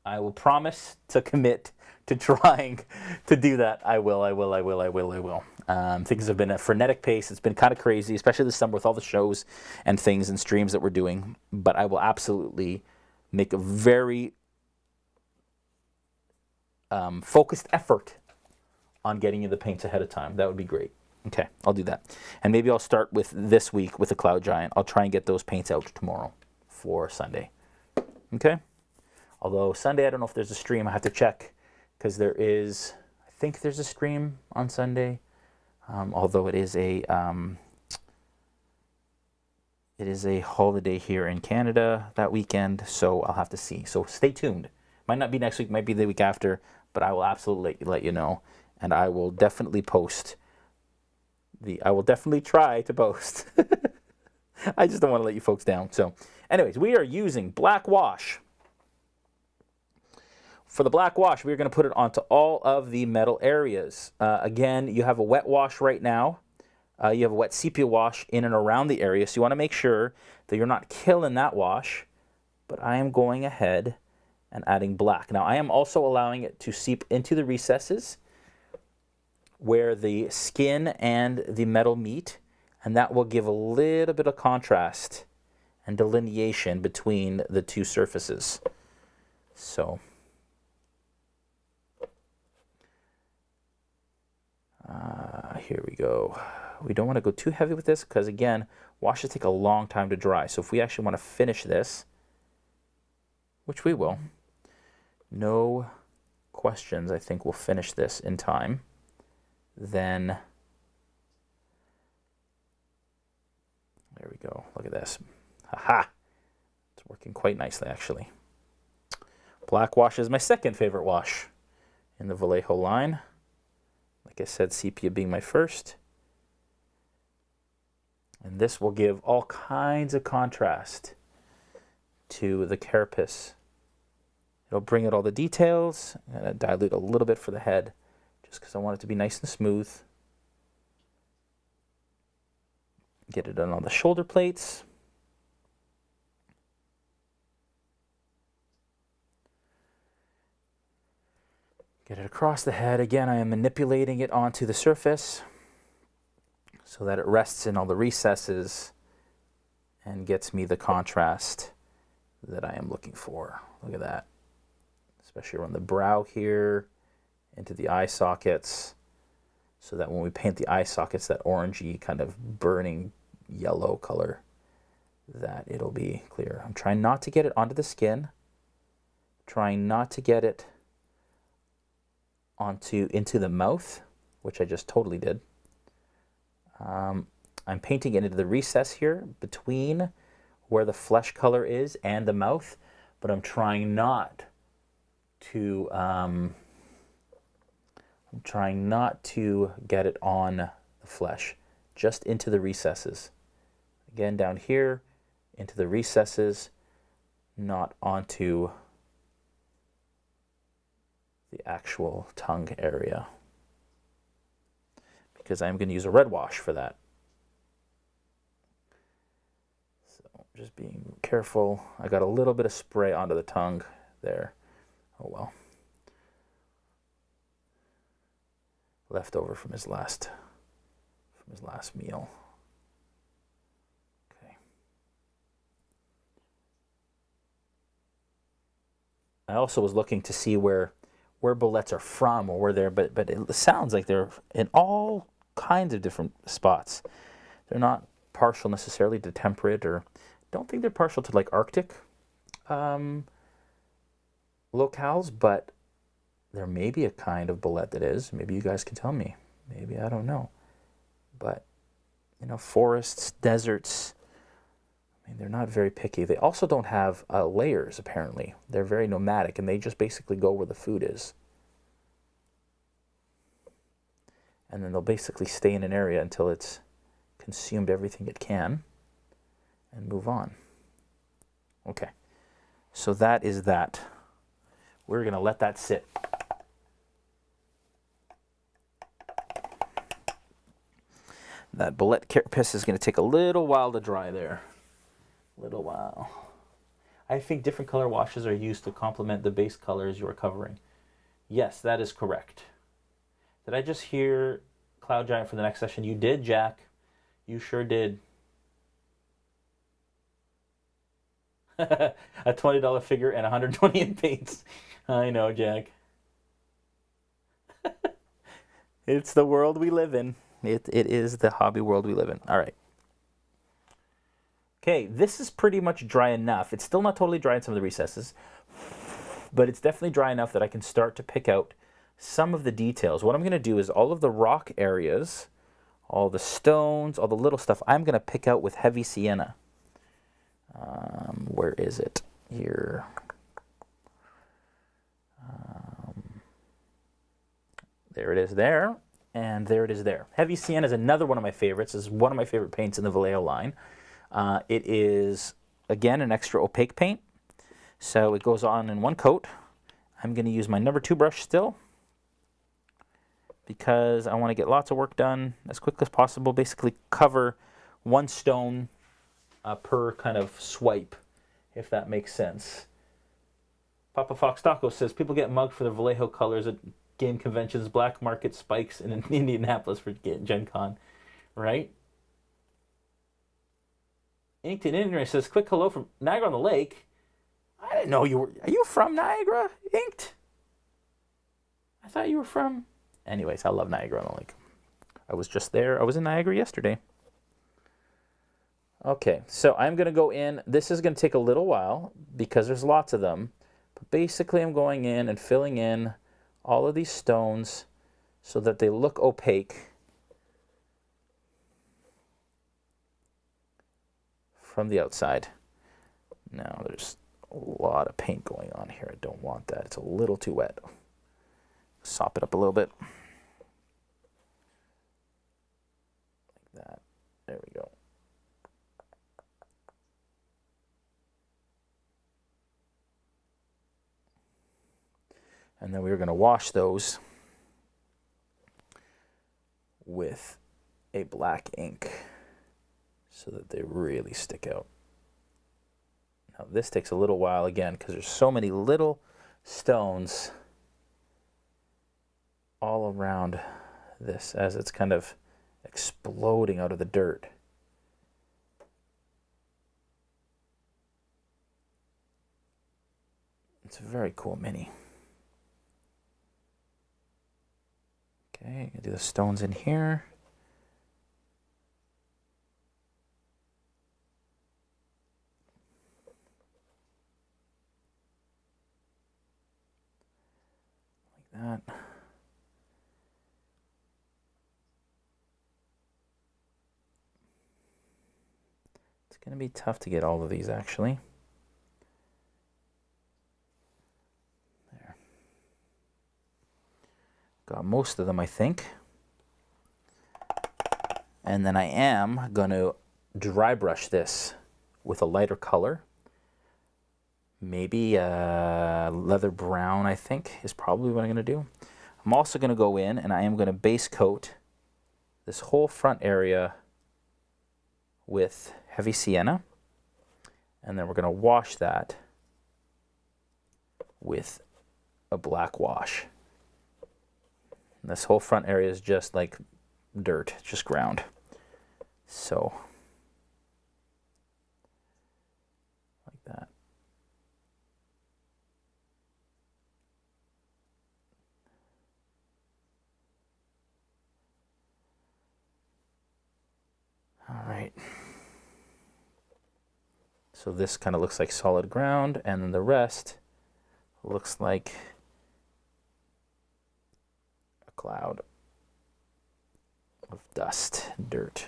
I will promise to commit to trying to do that. I will. Things have been at a frenetic pace. It's been kind of crazy, especially this summer with all the shows and things and streams that we're doing. But I will absolutely make a very focused effort on getting you the paints ahead of time. That would be great. Okay, I'll do that. And maybe I'll start with this week with the Cloud Giant. I'll try and get those paints out tomorrow for Sunday. Okay? Although Sunday, I don't know if there's a stream. I have to check because there is, I think there's a stream on Sunday. Although it is a holiday here in Canada that weekend, so I'll have to see. So stay tuned. Might not be next week, might be the week after, but I will absolutely let you know. And I will definitely post I will definitely try to post. I just don't want to let you folks down. So anyways, we are using black wash. For the black wash, we're going to put it onto all of the metal areas. Again, you have a wet wash right now. You have a wet sepia wash in and around the area. So you want to make sure that you're not killing that wash. But I am going ahead and adding black. Now I am also allowing it to seep into the recesses where the skin and the metal meet, and that will give a little bit of contrast and delineation between the two surfaces. So here we go. We don't want to go too heavy with this because, again, washes take a long time to dry. So if we actually want to finish this, which we will, no questions, I think we'll finish this in time. Then, there we go. Look at this. Haha! It's working quite nicely, actually. Black wash is my second favorite wash in the Vallejo line. Like I said, sepia being my first. And this will give all kinds of contrast to the carapace. It'll bring out all the details. I'm going to dilute a little bit for the head just because I want it to be nice and smooth. Get it done on the shoulder plates. Get it across the head. Again, I am manipulating it onto the surface so that it rests in all the recesses and gets me the contrast that I am looking for. Look at that. Especially around the brow here, into the eye sockets, so that when we paint the eye sockets, that orangey kind of burning yellow color, that it'll be clear. I'm trying not to get it onto the skin, trying not to get it into the mouth, which I just totally did. I'm painting it into the recess here between where the flesh color is and the mouth, but I'm trying not to get it on the flesh, just into the recesses. Again, down here, into the recesses, not onto the actual tongue area, because I'm going to use a red wash for that. So just being careful. I got a little bit of spray onto the tongue there. Oh well. Left over from his last meal. Okay. I also was looking to see where bulettes are from, or where they're, but it sounds like they're in all kinds of different spots. They're not partial necessarily to temperate, or don't think they're partial to like Arctic locales, but there may be a kind of bulette that is. Maybe you guys can tell me. Maybe, I don't know. But, you know, forests, deserts, They're not very picky. They also don't have layers, apparently. They're very nomadic, and they just basically go where the food is. And then they'll basically stay in an area until it's consumed everything it can and move on. Okay, so that is that. We're going to let that sit. That Bulette carapace is going to take a little while to dry there. Little while. I think different color washes are used to complement the base colors you are covering. Yes, that is correct. Did I just hear Cloud Giant for the next session? You did, Jack. You sure did. A $20 figure and 120 in paints. I know, Jack. It's the world we live in. It is the hobby world we live in. All right. Okay, this is pretty much dry enough. It's still not totally dry in some of the recesses, but it's definitely dry enough that I can start to pick out some of the details. What I'm going to do is all of the rock areas, all the stones, all the little stuff, I'm going to pick out with heavy sienna. Where is it? Here. There it is there, and there it is there. Heavy sienna is another one of my favorites. It's one of my favorite paints in the Vallejo line. It is, again, an extra opaque paint. So it goes on in one coat. I'm going to use my number 2 brush still because I want to get lots of work done as quickly as possible. Basically cover one stone per kind of swipe, if that makes sense. Papa Fox Taco says, people get mugged for their Vallejo colors at game conventions, black market spikes in Indianapolis for Gen Con, right? Inked in Ignorance says, quick hello from Niagara on the Lake. I didn't know you were... Are you from Niagara, Inked? I thought you were from... Anyways, I love Niagara on the Lake. I was just there. I was in Niagara yesterday. Okay, so I'm going to go in. This is going to take a little while because there's lots of them. But basically, I'm going in and filling in all of these stones so that they look opaque from the outside. Now there's a lot of paint going on here. I don't want that. It's a little too wet. Sop it up a little bit. Like that. There we go. And then we're going to wash those with a black ink so that they really stick out. Now this takes a little while again because there's so many little stones all around this as it's kind of exploding out of the dirt. It's a very cool mini. Okay, do the stones in here. Like that. It's going to be tough to get all of these actually. Got most of them, I think. And then I am going to dry brush this with a lighter color. Maybe leather brown, I think, is probably what I'm going to do. I'm also going to go in and I am going to base coat this whole front area with heavy sienna. And then we're going to wash that with a black wash. This whole front area is just like dirt, just ground. So, like that. All right. So this kind of looks like solid ground, and then the rest looks like cloud of dust, dirt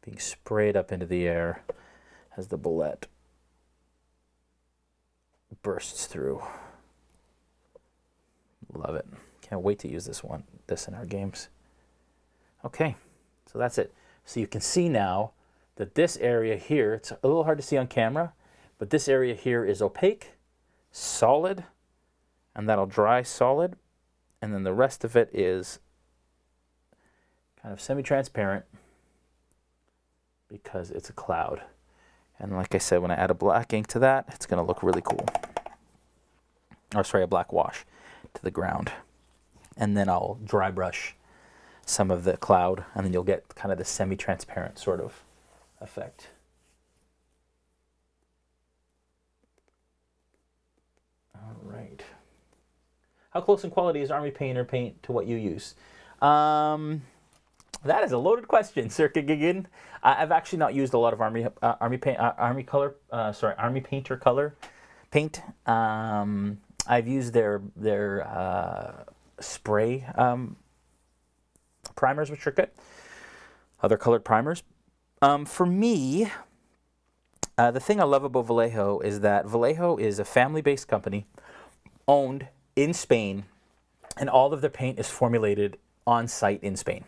being sprayed up into the air. as the Bulette bursts through. Love it. Can't wait to use this in our games. Okay, so that's it. So you can see now that this area here, it's a little hard to see on camera, but this area here is opaque, solid, and that'll dry solid. And then the rest of it is kind of semi-transparent because it's a cloud. And like I said, when I add a black ink to that, it's going to look really cool. Or sorry, a black wash to the ground. And then I'll dry brush some of the cloud, and then you'll get kind of the semi-transparent sort of effect. All right. How close in quality is Army Painter paint to what you use? That is a loaded question, Circa Gigan. I've actually not used a lot of Army Painter color paint. I've used their spray primers, which are good. Other colored primers. For me, the thing I love about Vallejo is that Vallejo is a family-based company owned in Spain, and all of their paint is formulated on site in Spain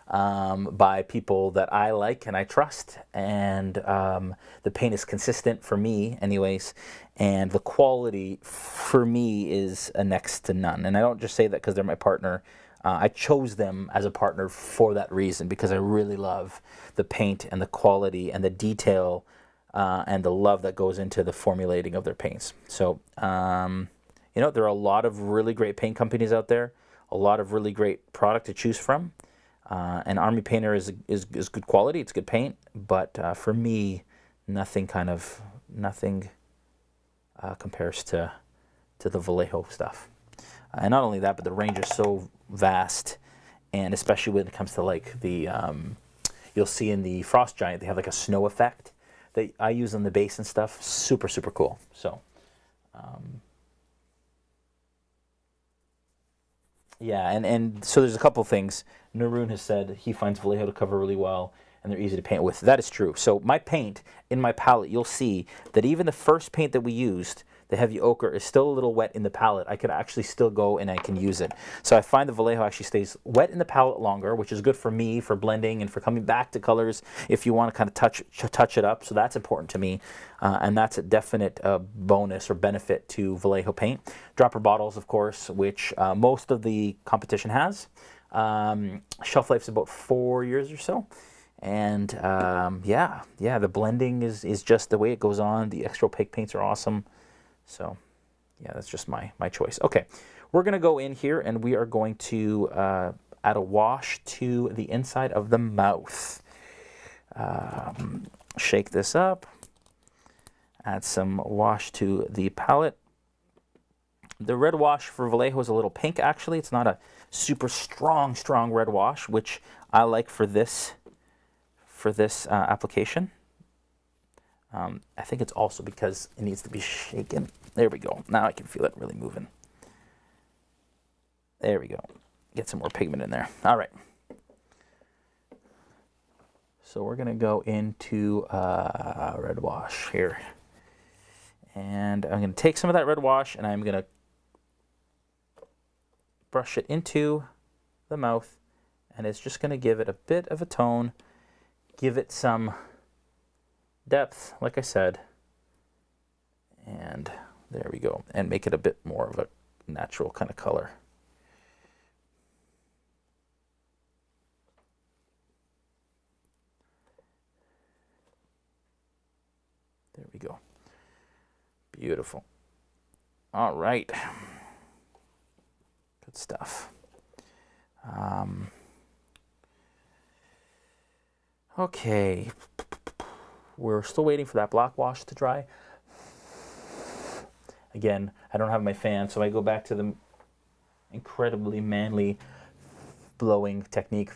by people that I like and I trust, and the paint is consistent for me anyways, and the quality for me is a next to none. And I don't just say that because they're my partner. I chose them as a partner for that reason, because I really love the paint and the quality and the detail and the love that goes into the formulating of their paints. So, you know, there are a lot of really great paint companies out there, a lot of really great product to choose from. And Army Painter is good quality, it's good paint, but for me, nothing compares to the Vallejo stuff. And not only that, but the range is so vast, and especially when it comes to like the, you'll see in the Frost Giant, they have like a snow effect that I use on the base and stuff. Super, super cool. So, yeah, and so there's a couple things. Naroon has said he finds Vallejo to cover really well, and they're easy to paint with. That is true. So my paint in my palette, you'll see that even the first paint that we used, the heavy ochre, is still a little wet in the palette. I could actually still go and I can use it. So I find the Vallejo actually stays wet in the palette longer, which is good for me for blending and for coming back to colors if you want to kind of touch it up. So that's important to me, and that's a definite bonus or benefit to Vallejo paint. Dropper bottles, of course, which most of the competition has. Shelf life's about 4 years or so. And yeah, the blending is just the way it goes on. The extra opaque paints are awesome. So yeah, that's just my choice. Okay, we're going to go in here and we are going to add a wash to the inside of the mouth. Shake this up. Add some wash to the palette. The red wash for Vallejo is a little pink, actually. It's not a super strong red wash, which I like for this application. I think it's also because it needs to be shaken. There we go. Now I can feel it really moving. There we go. Get some more pigment in there. All right. So we're going to go into red wash here. And I'm going to take some of that red wash and I'm going to brush it into the mouth. And it's just going to give it a bit of a tone. Give it some depth, like I said. And there we go. And make it a bit more of a natural kind of color. There we go. Beautiful. All right. Good stuff. Okay. We're still waiting for that black wash to dry. Again, I don't have my fan, so I go back to the incredibly manly blowing technique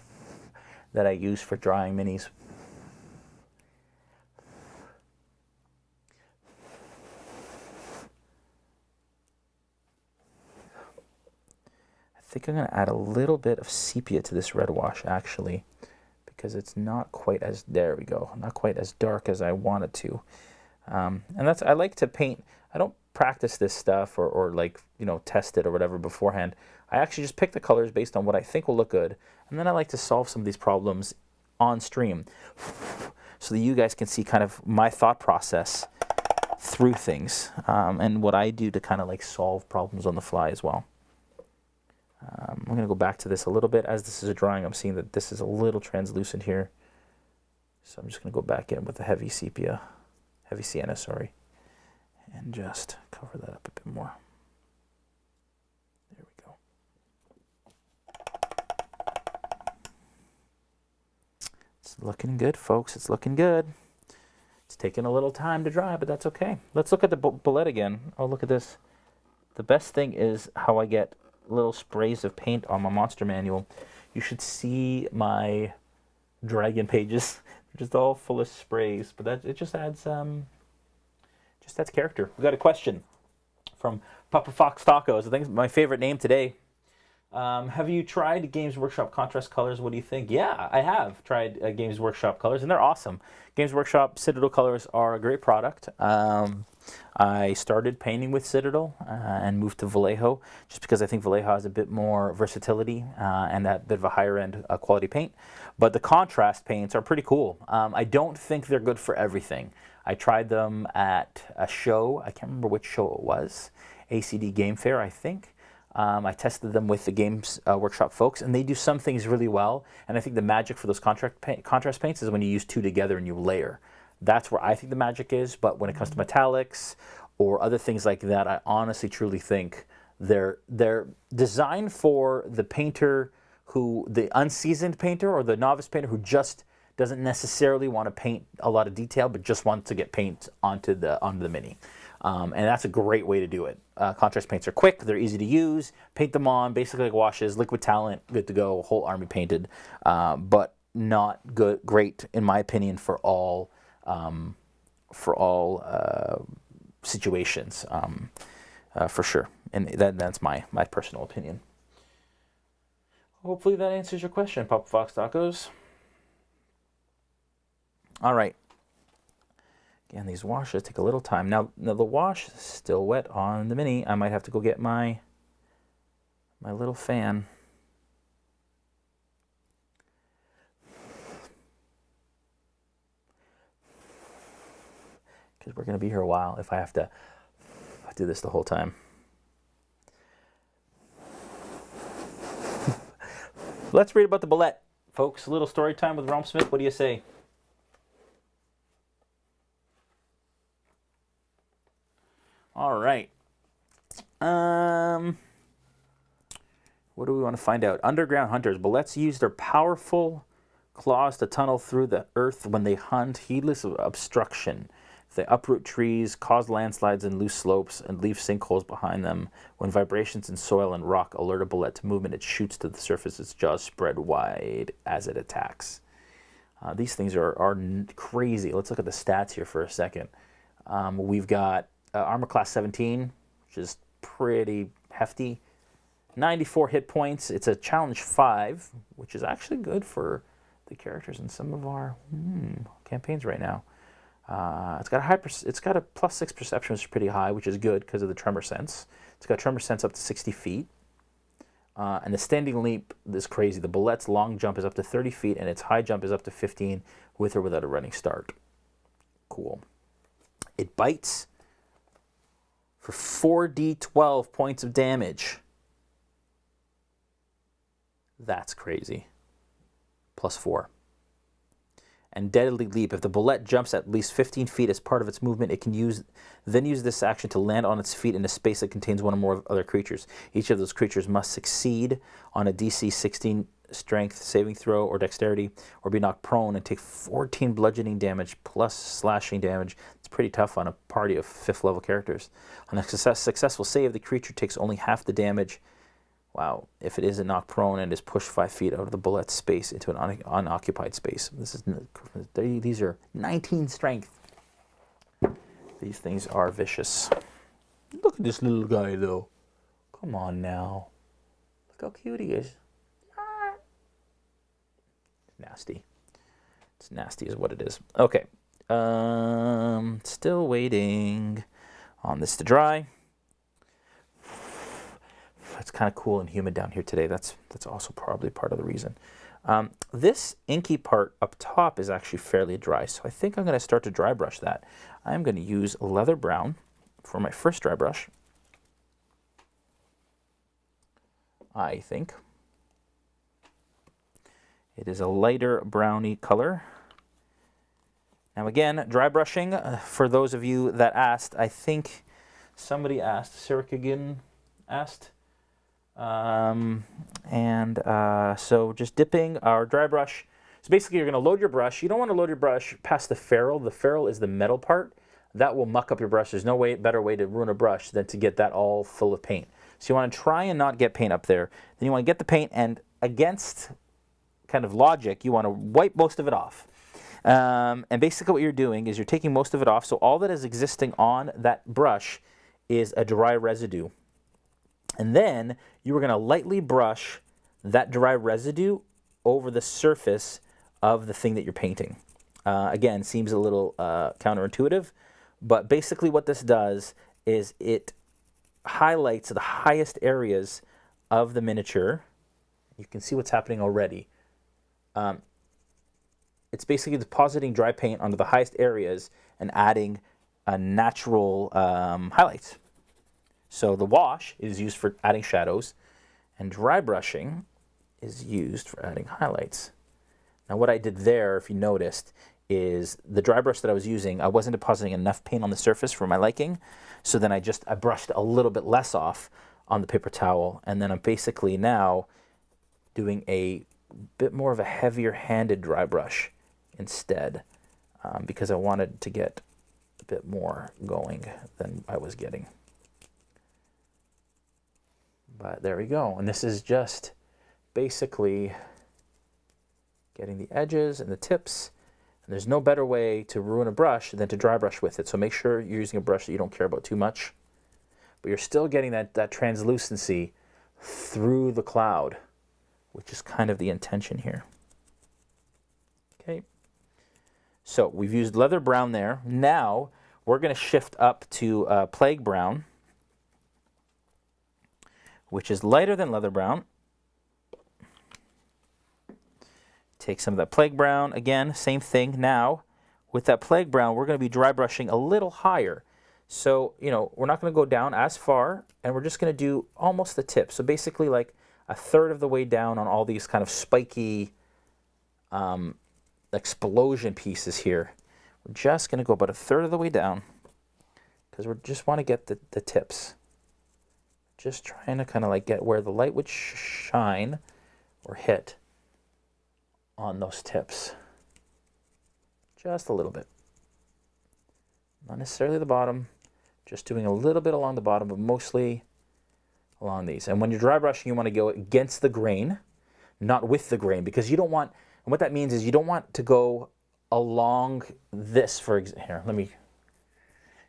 that I use for drying minis. I think I'm going to add a little bit of sepia to this red wash, actually, because it's not quite as, there we go, not quite as dark as I want it to. And that's, I like to paint, I don't practice this stuff or like, you know, test it or whatever beforehand. I actually just pick the colors based on what I think will look good. And then I like to solve some of these problems on stream so that you guys can see kind of my thought process through things, and what I do to kind of like solve problems on the fly as well. I'm going to go back to this a little bit. As this is a drawing, I'm seeing that this is a little translucent here. So I'm just going to go back in with the heavy sienna, sorry, and just cover that up a bit more. There we go. It's looking good, folks. It's looking good. It's taking a little time to dry, but that's okay. Let's look at the Bulette again. Oh, look at this. The best thing is how I get little sprays of paint on my monster manual. You should see my dragon pages. They're just all full of sprays, but that it just adds character. We got a question from Papa Fox Tacos. I think it's my favorite name today. Have you tried Games Workshop contrast colors? What do you think? Yeah, I have tried Games Workshop colors, and they're awesome. Games Workshop Citadel colors are a great product. I started painting with Citadel and moved to Vallejo just because I think Vallejo has a bit more versatility and that bit of a higher end quality paint. But the contrast paints are pretty cool. I don't think they're good for everything. I tried them at a show. I can't remember which show it was. ACD Game Fair, I think. I tested them with the Games Workshop folks, and they do some things really well. And I think the magic for those contrast paints is when you use two together and you layer. That's where I think the magic is. But when it comes to metallics or other things like that, I honestly, truly think they're designed for the painter the unseasoned painter or the novice painter who just doesn't necessarily want to paint a lot of detail, but just wants to get paint onto the mini. And that's a great way to do it. Contrast paints are quick, they're easy to use, paint them on, basically like washes, liquid talent, good to go, whole army painted, but not great, in my opinion, for all situations, for sure. And that's my personal opinion. Hopefully that answers your question, Papa Fox Tacos. All right. Again, these washes take a little time. Now the wash is still wet on the mini. I might have to go get my little fan. Because we're going to be here a while if I have to do this the whole time. Let's read about the Bulette, folks. A little story time with RealmSmith. What do you say? All right. What do we want to find out? Underground hunters. Bulettes use their powerful claws to tunnel through the earth when they hunt, heedless of obstruction. They uproot trees, cause landslides and loose slopes, and leave sinkholes behind them. When vibrations in soil and rock alert a Bulette to movement, it shoots to the surface, its jaws spread wide as it attacks. These things are crazy. Let's look at the stats here for a second. We've got Armor Class 17, which is pretty hefty. 94 hit points. It's a Challenge 5, which is actually good for the characters in some of our campaigns right now. It's got a +6 perception, which is pretty high, which is good because of the tremor sense. It's got tremor sense up to 60 feet. And the standing leap is crazy. The Bulette's long jump is up to 30 feet, and its high jump is up to 15 with or without a running start. Cool. It bites for 4d12 points of damage. That's crazy. +4. And deadly leap. If the Bulette jumps at least 15 feet as part of its movement, it can use this action to land on its feet in a space that contains one or more other creatures. Each of those creatures must succeed on a DC 16 strength saving throw or dexterity, or be knocked prone and take 14 bludgeoning damage plus slashing damage. It's pretty tough on a party of 5th level characters. On a successful save, the creature takes only half the damage. Wow, if it isn't knocked prone and is pushed 5 feet out of the Bulette's space into an unoccupied space. These are 19 strength. These things are vicious. Look at this little guy, though. Come on now. Look how cute he is. Nasty. It's nasty is what it is. Okay. Still waiting on this to dry. It's kind of cool and humid down here today. That's also probably part of the reason. This inky part up top is actually fairly dry, so I think I'm going to start to dry brush that. I'm going to use leather brown for my first dry brush. I think. It is a lighter browny color. Now again, dry brushing, for those of you that asked, I think somebody asked, Sarah Kagan asked, so just dipping our dry brush. So basically you're going to load your brush. You don't want to load your brush past the ferrule. The ferrule is the metal part. That will muck up your brush. There's no better way to ruin a brush than to get that all full of paint. So you want to try and not get paint up there. Then you want to get the paint, and against kind of logic, you want to wipe most of it off. And basically what you're doing is you're taking most of it off, so all that is existing on that brush is a dry residue. And then you are going to lightly brush that dry residue over the surface of the thing that you're painting. Again, seems a little counterintuitive, but basically what this does is it highlights the highest areas of the miniature. You can see what's happening already. It's basically depositing dry paint onto the highest areas and adding a natural highlights. So the wash is used for adding shadows, and dry brushing is used for adding highlights. Now what I did there, if you noticed, is the dry brush that I was using, I wasn't depositing enough paint on the surface for my liking, so then I brushed a little bit less off on the paper towel, and then I'm basically now doing a bit more of a heavier handed dry brush instead, because I wanted to get a bit more going than I was getting. But there we go, and this is just basically getting the edges and the tips, and there's no better way to ruin a brush than to dry brush with it. So make sure you're using a brush that you don't care about too much, but you're still getting that translucency through the cloud, which is kind of the intention here. Okay, so we've used leather brown there. Now we're going to shift up to plague brown, which is lighter than leather brown. Take some of that plague brown. Again, same thing. Now, with that plague brown, we're going to be dry brushing a little higher. So, we're not going to go down as far, and we're just going to do almost the tip. So basically like a third of the way down on all these kind of spiky explosion pieces here. We're just going to go about a third of the way down because we just want to get the tips. Just trying to kind of like get where the light would shine or hit on those tips. Just a little bit. Not necessarily the bottom, just doing a little bit along the bottom, but mostly along these. And when you're dry brushing, you want to go against the grain, not with the grain, because you don't want, and what that means is you don't want to go along this,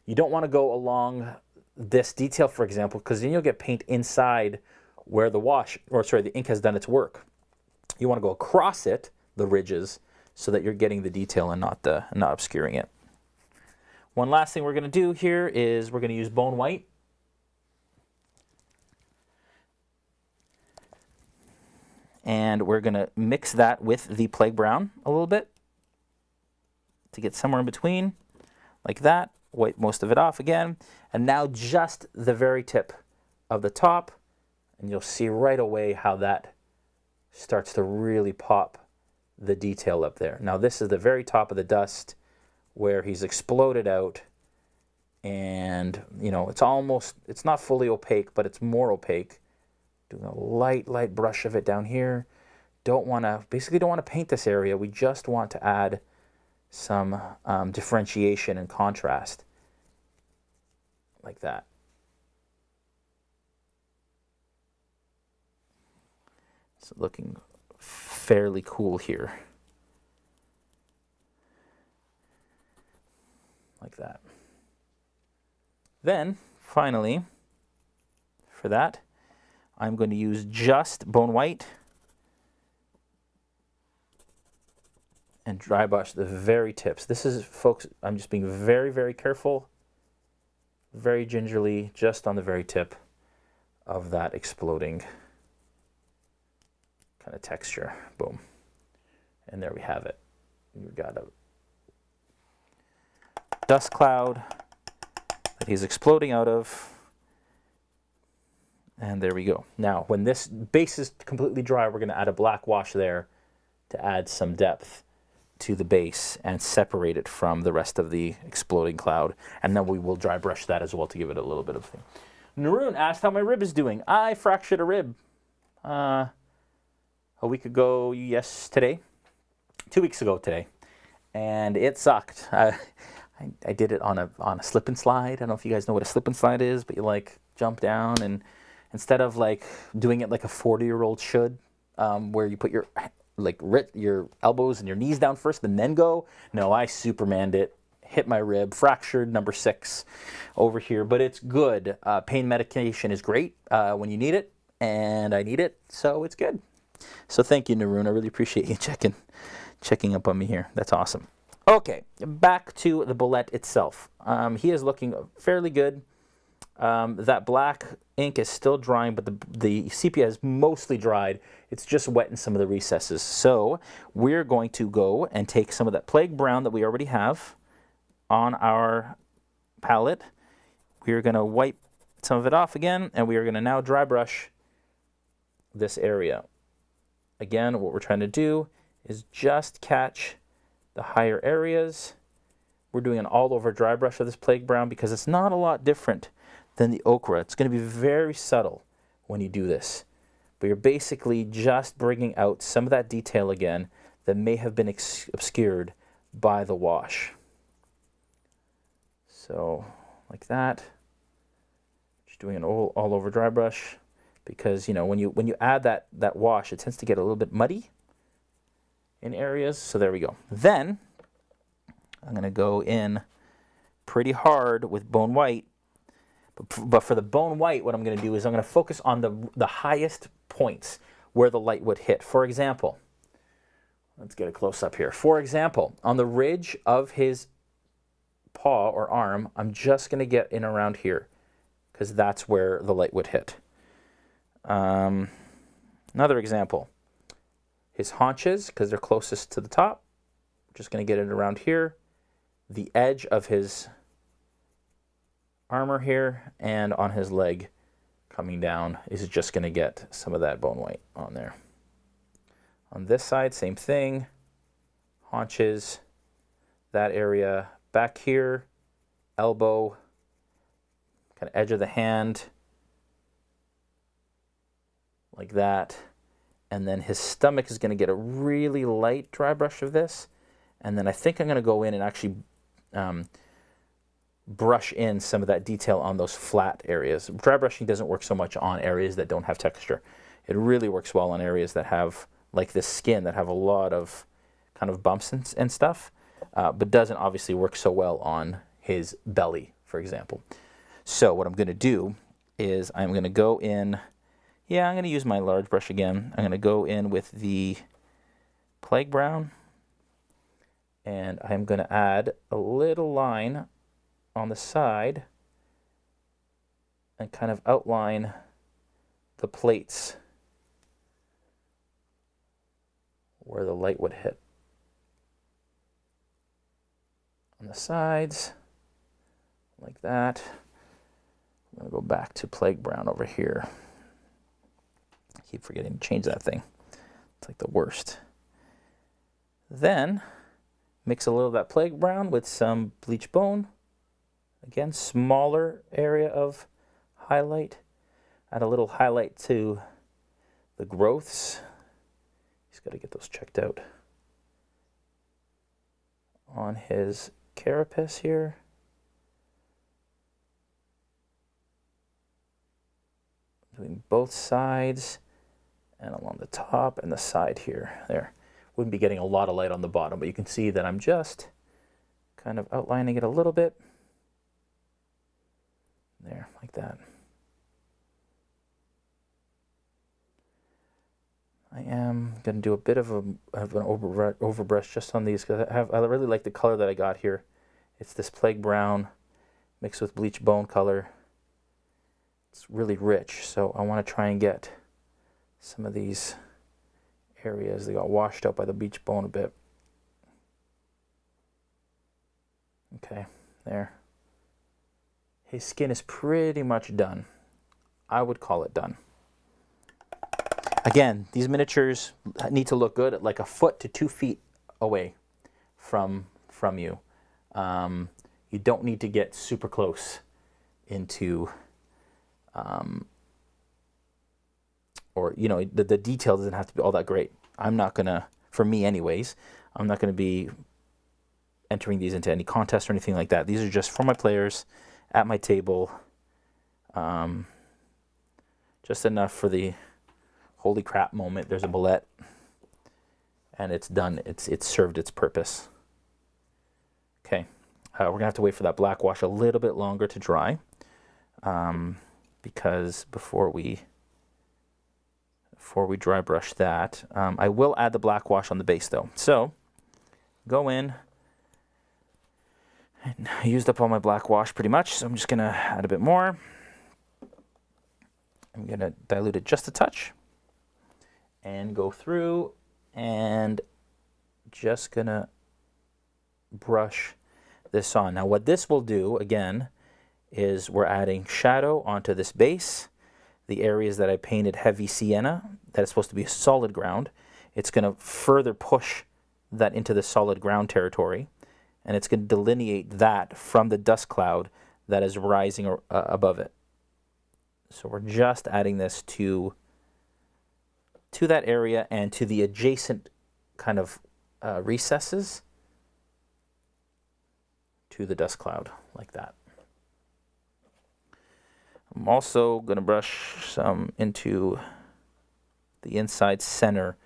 you don't want to go along this detail, for example, because then you'll get paint inside where the ink has done its work. You want to go across it, the ridges, so that you're getting the detail and not obscuring it. One last thing we're going to do here is we're going to use bone white. And we're going to mix that with the plague brown a little bit to get somewhere in between, like that. Wipe most of it off again. And now just the very tip of the top, and you'll see right away how that starts to really pop the detail up there. Now this is the very top of the dust where he's exploded out, and it's not fully opaque, but it's more opaque. Doing a light brush of it down here. Basically don't want to paint this area. We just want to add some differentiation and contrast, like that. It's looking fairly cool here. Like that. Then, finally, for that, I'm going to use just bone white and dry brush the very tips. This is, folks, I'm just being very, very careful, very gingerly, just on the very tip of that exploding kind of texture. Boom. And there we have it. You've got a dust cloud that he's exploding out of. And there we go. Now, when this base is completely dry, we're going to add a black wash there to add some depth to the base and separate it from the rest of the exploding cloud. And then we will dry brush that as well to give it a little bit of thing. Naroon asked how my rib is doing. I fractured a rib a week ago, today. 2 weeks ago today. And it sucked. I did it on a slip and slide. I don't know if you guys know what a slip and slide is, but you like jump down, and instead of like doing it like a 40-year-old should, where you put your elbows and your knees down first and then go. No, I Supermaned it, hit my rib, fractured number 6 over here, but it's good. Pain medication is great when you need it, and I need it, so it's good. So thank you, Naroon. I really appreciate you checking up on me here. That's awesome. Okay, back to the Bulette itself. He is looking fairly good. That black ink is still drying, but the sepia is mostly dried. It's just wet in some of the recesses. So we're going to go and take some of that plague brown that we already have on our palette. We're going to wipe some of it off again, and we are going to now dry brush this area. Again, what we're trying to do is just catch the higher areas. We're doing an all-over dry brush of this plague brown because it's not a lot different than the ochre. It's going to be very subtle when you do this. But you're basically just bringing out some of that detail again that may have been obscured by the wash. So, like that. Just doing an all-over dry brush because, you know, when you add that wash, it tends to get a little bit muddy in areas. So there we go. Then I'm going to go in pretty hard with bone white. But for the bone white, what I'm going to do is I'm going to focus on the highest points where the light would hit. For example, let's get a close up here. For example, on the ridge of his paw or arm, I'm just going to get in around here because that's where the light would hit. Another example, his haunches, because they're closest to the top, just going to get it around here. The edge of his armor here and on his leg coming down is just going to get some of that bone white on there. On this side, same thing. Haunches, that area back here, elbow, kind of edge of the hand, like that. And then his stomach is going to get a really light dry brush of this. And then I think I'm going to go in and actually brush in some of that detail on those flat areas. Dry brushing doesn't work so much on areas that don't have texture. It really works well on areas that have, like this skin, that have a lot of kind of bumps and stuff, but doesn't obviously work so well on his belly, for example. So what I'm going to do is I'm going to go in, I'm going to use my large brush again. I'm going to go in with the plague brown, and I'm going to add a little line on the side and kind of outline the plates where the light would hit. On the sides, like that. I'm going to go back to plague brown over here. I keep forgetting to change that thing. It's like the worst. Then mix a little of that plague brown with some bleach bone. Again, smaller area of highlight. Add a little highlight to the growths. He's got to get those checked out. On his carapace here. Doing both sides and along the top and the side here. There. Wouldn't be getting a lot of light on the bottom, but you can see that I'm just kind of outlining it a little bit. There, like that. I am going to do a bit of an overbrush just on these because I really like the color that I got here. It's this plague brown mixed with bleach bone color. It's really rich, so I want to try and get some of these areas. They got washed out by the bleach bone a bit. Okay, there. His skin is pretty much done. I would call it done. Again, these miniatures need to look good at like a foot to 2 feet away from you. You don't need to get super close into, or you know, the detail doesn't have to be all that great. I'm not gonna, for me anyways, I'm not gonna be entering these into any contest or anything like that. These are just for my players at my table. Just enough for the holy crap moment. There's a bulette, and it's done. It's served its purpose. Okay, we're gonna have to wait for that black wash a little bit longer to dry, because before we dry brush that, I will add the black wash on the base though. So go in. I used up all my black wash pretty much, so I'm just gonna add a bit more. I'm gonna dilute it just a touch and go through and just gonna brush this on. Now what this will do again is we're adding shadow onto this base. The areas that I painted heavy sienna, that is supposed to be a solid ground, it's gonna further push that into the solid ground territory, and it's gonna delineate that from the dust cloud that is rising above it. So we're just adding this to that area and to the adjacent kind of recesses to the dust cloud, like that. I'm also going to brush some into the inside center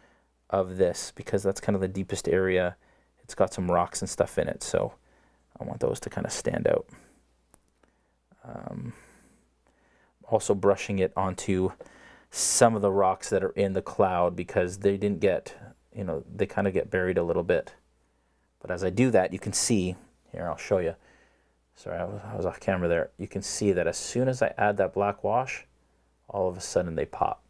of this because that's kind of the deepest area. It's got some rocks and stuff in it, so I want those to kind of stand out. Also brushing it onto some of the rocks that are in the cloud because they didn't get, you know, they kind of get buried a little bit. But as I do that, you can see, here I'll show you. Sorry, I was off camera there. You can see that as soon as I add that black wash, all of a sudden they pop.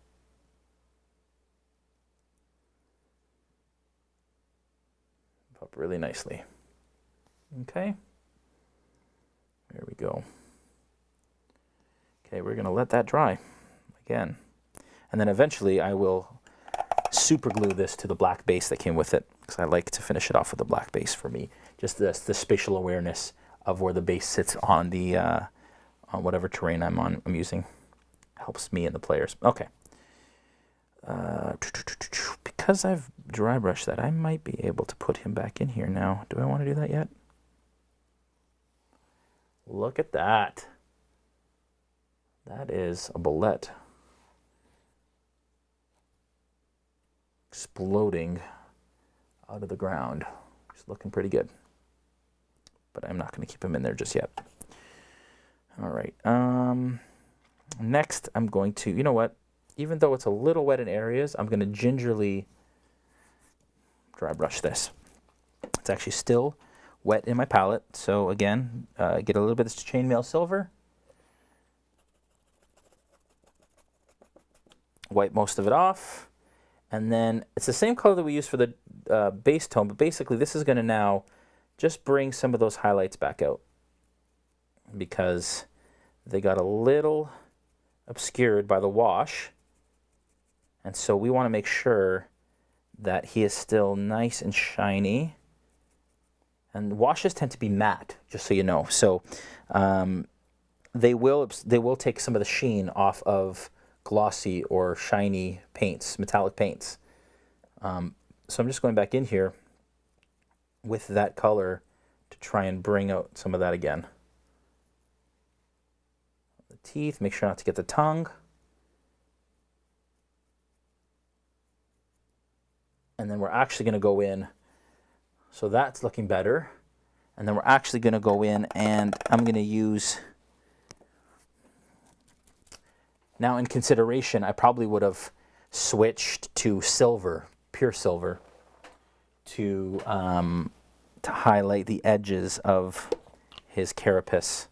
Pop really nicely. Okay. There we go. Okay, we're gonna let that dry again. And then eventually I will super glue this to the black base that came with it because I like to finish it off with a black base for me. Just the spatial awareness of where the base sits on the on whatever terrain I'm using helps me and the players. Okay. Because I've dry brushed that, I might be able to put him back in here now. Do I want to do that yet? Look at that. That is a bulette exploding out of the ground. It's looking pretty good. But I'm not going to keep him in there just yet. All right. Next, I'm going to, you know what? Even though it's a little wet in areas, I'm going to gingerly dry brush this. It's actually still wet in my palette. So again, get a little bit of this chainmail silver. Wipe most of it off. And then it's the same color that we used for the base tone, but basically this is going to now just bring some of those highlights back out because they got a little obscured by the wash. And so we want to make sure that he is still nice and shiny. And washes tend to be matte, just so you know. So they will take some of the sheen off of glossy or shiny paints, metallic paints. So I'm just going back in here with that color to try and bring out some of that again. The teeth, make sure not to get the tongue. And then we're actually going to go in, so that's looking better. And then we're actually going to go in and I'm going to use, now in consideration, I probably would have switched to silver, pure silver, to highlight the edges of his carapace,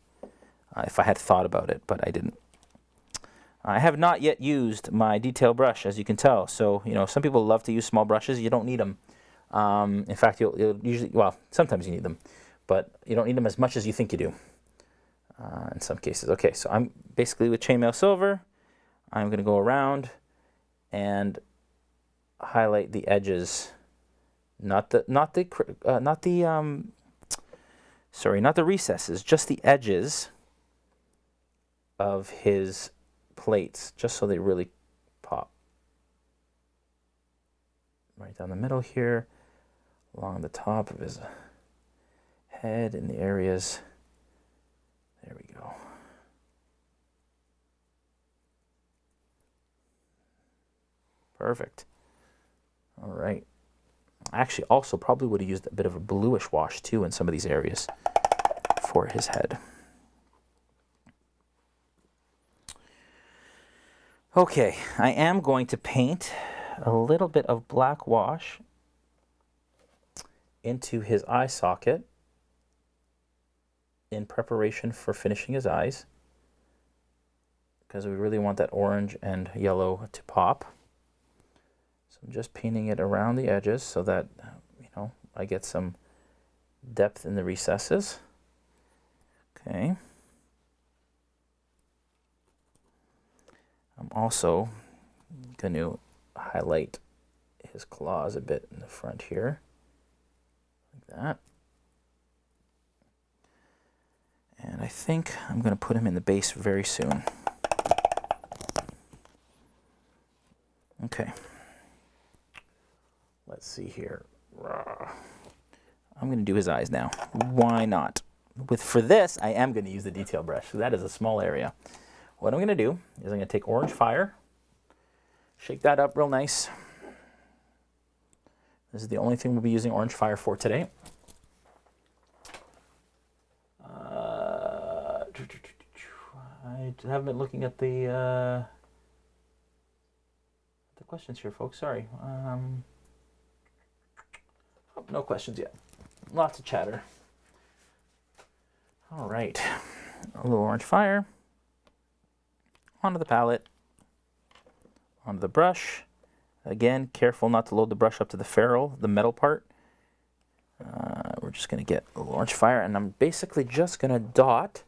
if I had thought about it, but I didn't. I have not yet used my detail brush, as you can tell. So, some people love to use small brushes. You don't need them. In fact, you'll usually, well, sometimes you need them, but you don't need them as much as you think you do in some cases. Okay, so I'm basically with chainmail silver. I'm going to go around and highlight the edges, not the recesses, just the edges of his plates, just so they really pop. Right down the middle here, along the top of his head in the areas. There we go. Perfect. All right. Actually, also probably would have used a bit of a bluish wash too in some of these areas for his head. Okay, I am going to paint a little bit of black wash into his eye socket in preparation for finishing his eyes, because we really want that orange and yellow to pop. So I'm just painting it around the edges so that, I get some depth in the recesses. Okay. I'm also going to highlight his claws a bit in the front here, like that. And I think I'm going to put him in the base very soon. Okay. Let's see here. I'm going to do his eyes now. Why not? For this, I am going to use the detail brush. So that is a small area. What I'm going to do is I'm going to take orange fire, shake that up real nice. This is the only thing we'll be using orange fire for today. I haven't been looking at the questions here, folks. Sorry. No questions yet. Lots of chatter. All right. A little orange fire. Onto the palette. Onto the brush. Again, careful not to load the brush up to the ferrule, the metal part. We're just going to get a little orange fire, and I'm basically just going to dot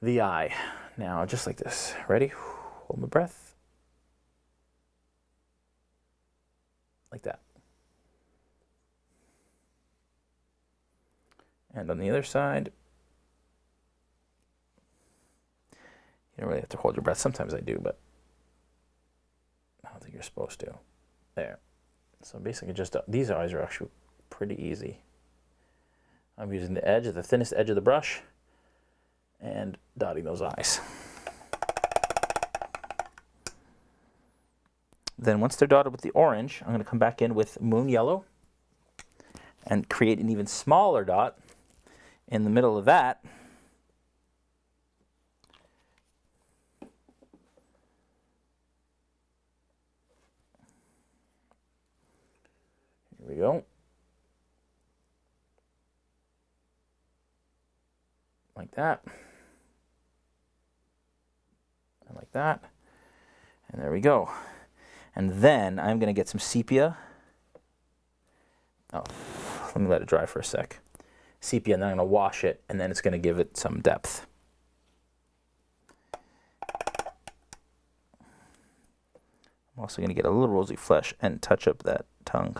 the eye. Now, just like this. Ready? Hold my breath. Like that. And on the other side, you don't really have to hold your breath. Sometimes I do, but I don't think you're supposed to. There. So basically just, these eyes are actually pretty easy. I'm using the edge, the thinnest edge of the brush, and dotting those eyes. Then once they're dotted with the orange, I'm going to come back in with moon yellow and create an even smaller dot in the middle of that. Here we go. Like that. And like that. And there we go. And then I'm going to get some sepia. Oh, let me let it dry for a sec. Sepia, and then I'm going to wash it, and then it's going to give it some depth. I'm also going to get a little rosy flesh and touch up that tongue,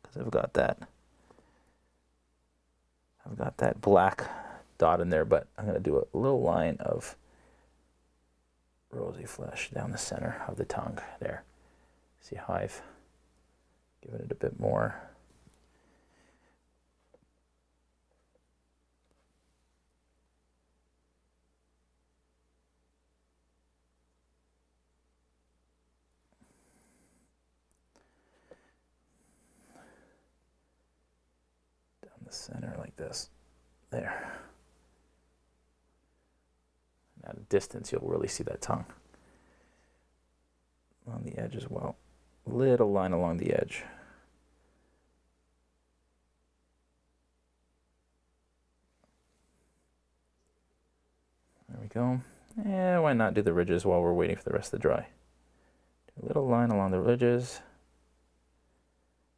because I've got that black dot in there, but I'm going to do a little line of rosy flesh down the center of the tongue there. See how I've given it a bit more. Down the center like this. There. At a distance, you'll really see that tongue. on the edge as well. Little line along the edge. There we go. And why not do the ridges while we're waiting for the rest to dry? Do a little line along the ridges.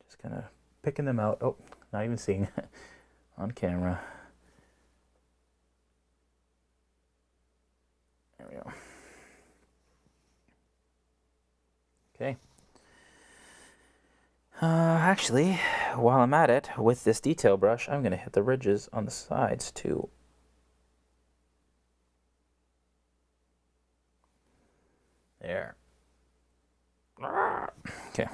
Just kind of picking them out. Oh, not even seeing on camera. There we go. Okay. Actually, while I'm at it, with this detail brush, I'm going to hit the ridges on the sides too. There. Okay.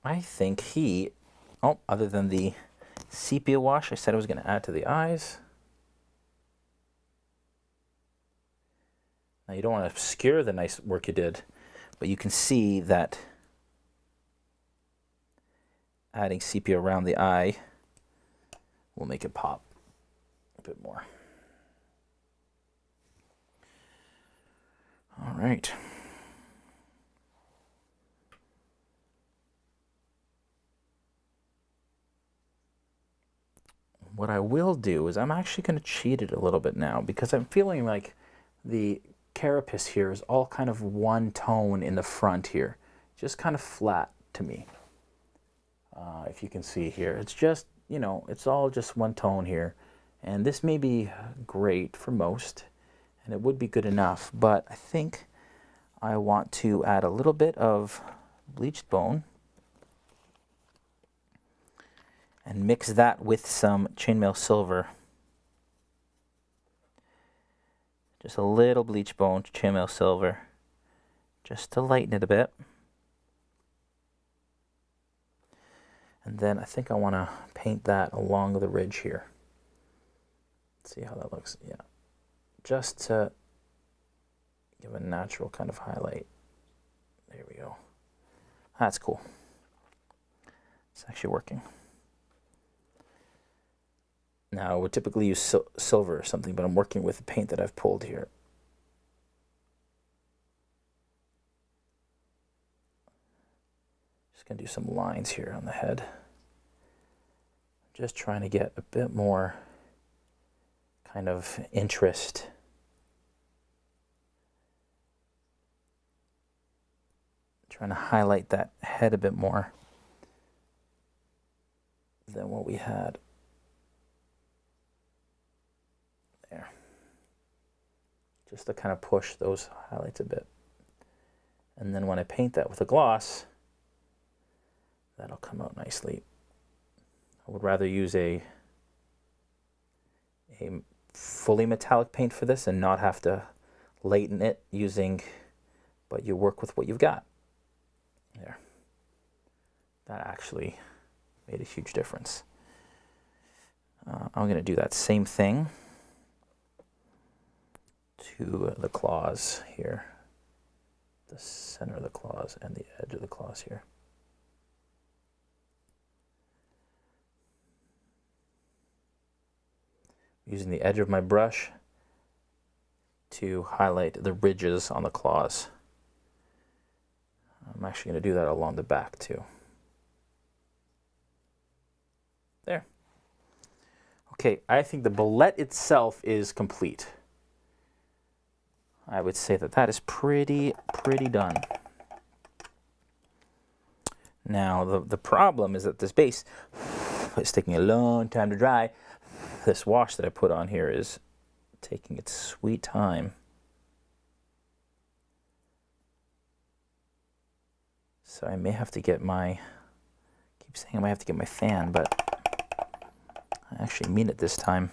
I think other than the sepia wash I said I was going to add to the eyes. Now you don't want to obscure the nice work you did, but you can see that adding sepia around the eye will make it pop a bit more. All right. What I will do is I'm actually going to cheat it a little bit now because I'm feeling like the carapace here is all kind of one tone in the front here, just kind of flat to me. If you can see here, it's just, you know, it's all just one tone here, and this may be great for most, and it would be good enough, but I think I want to add a little bit of bleached bone and mix that with some chainmail silver. Just a little bleach bone, chainmail silver, just to lighten it a bit. And then I think I want to paint that along the ridge here. Let's see how that looks. Yeah, just to give a natural kind of highlight. There we go. That's cool. It's actually working. Now, I would typically use silver or something, but I'm working with the paint that I've pulled here. Just going to do some lines here on the head. Just trying to get a bit more kind of interest. Trying to highlight that head a bit more than what we had. There. Just to kind of push those highlights a bit. And then when I paint that with a gloss, that'll come out nicely. I would rather use a fully metallic paint for this and not have to lighten it but you work with what you've got. There. That actually made a huge difference. I'm going to do that same thing to the claws here, the center of the claws and the edge of the claws here. Using the edge of my brush to highlight the ridges on the claws. I'm actually going to do that along the back too. There. Okay, I think the bulette itself is complete. I would say that that is pretty done. Now, the problem is that this base is taking a long time to dry. This wash that I put on here is taking its sweet time. So I may have to get I keep saying I might have to get my fan, but I actually mean it this time.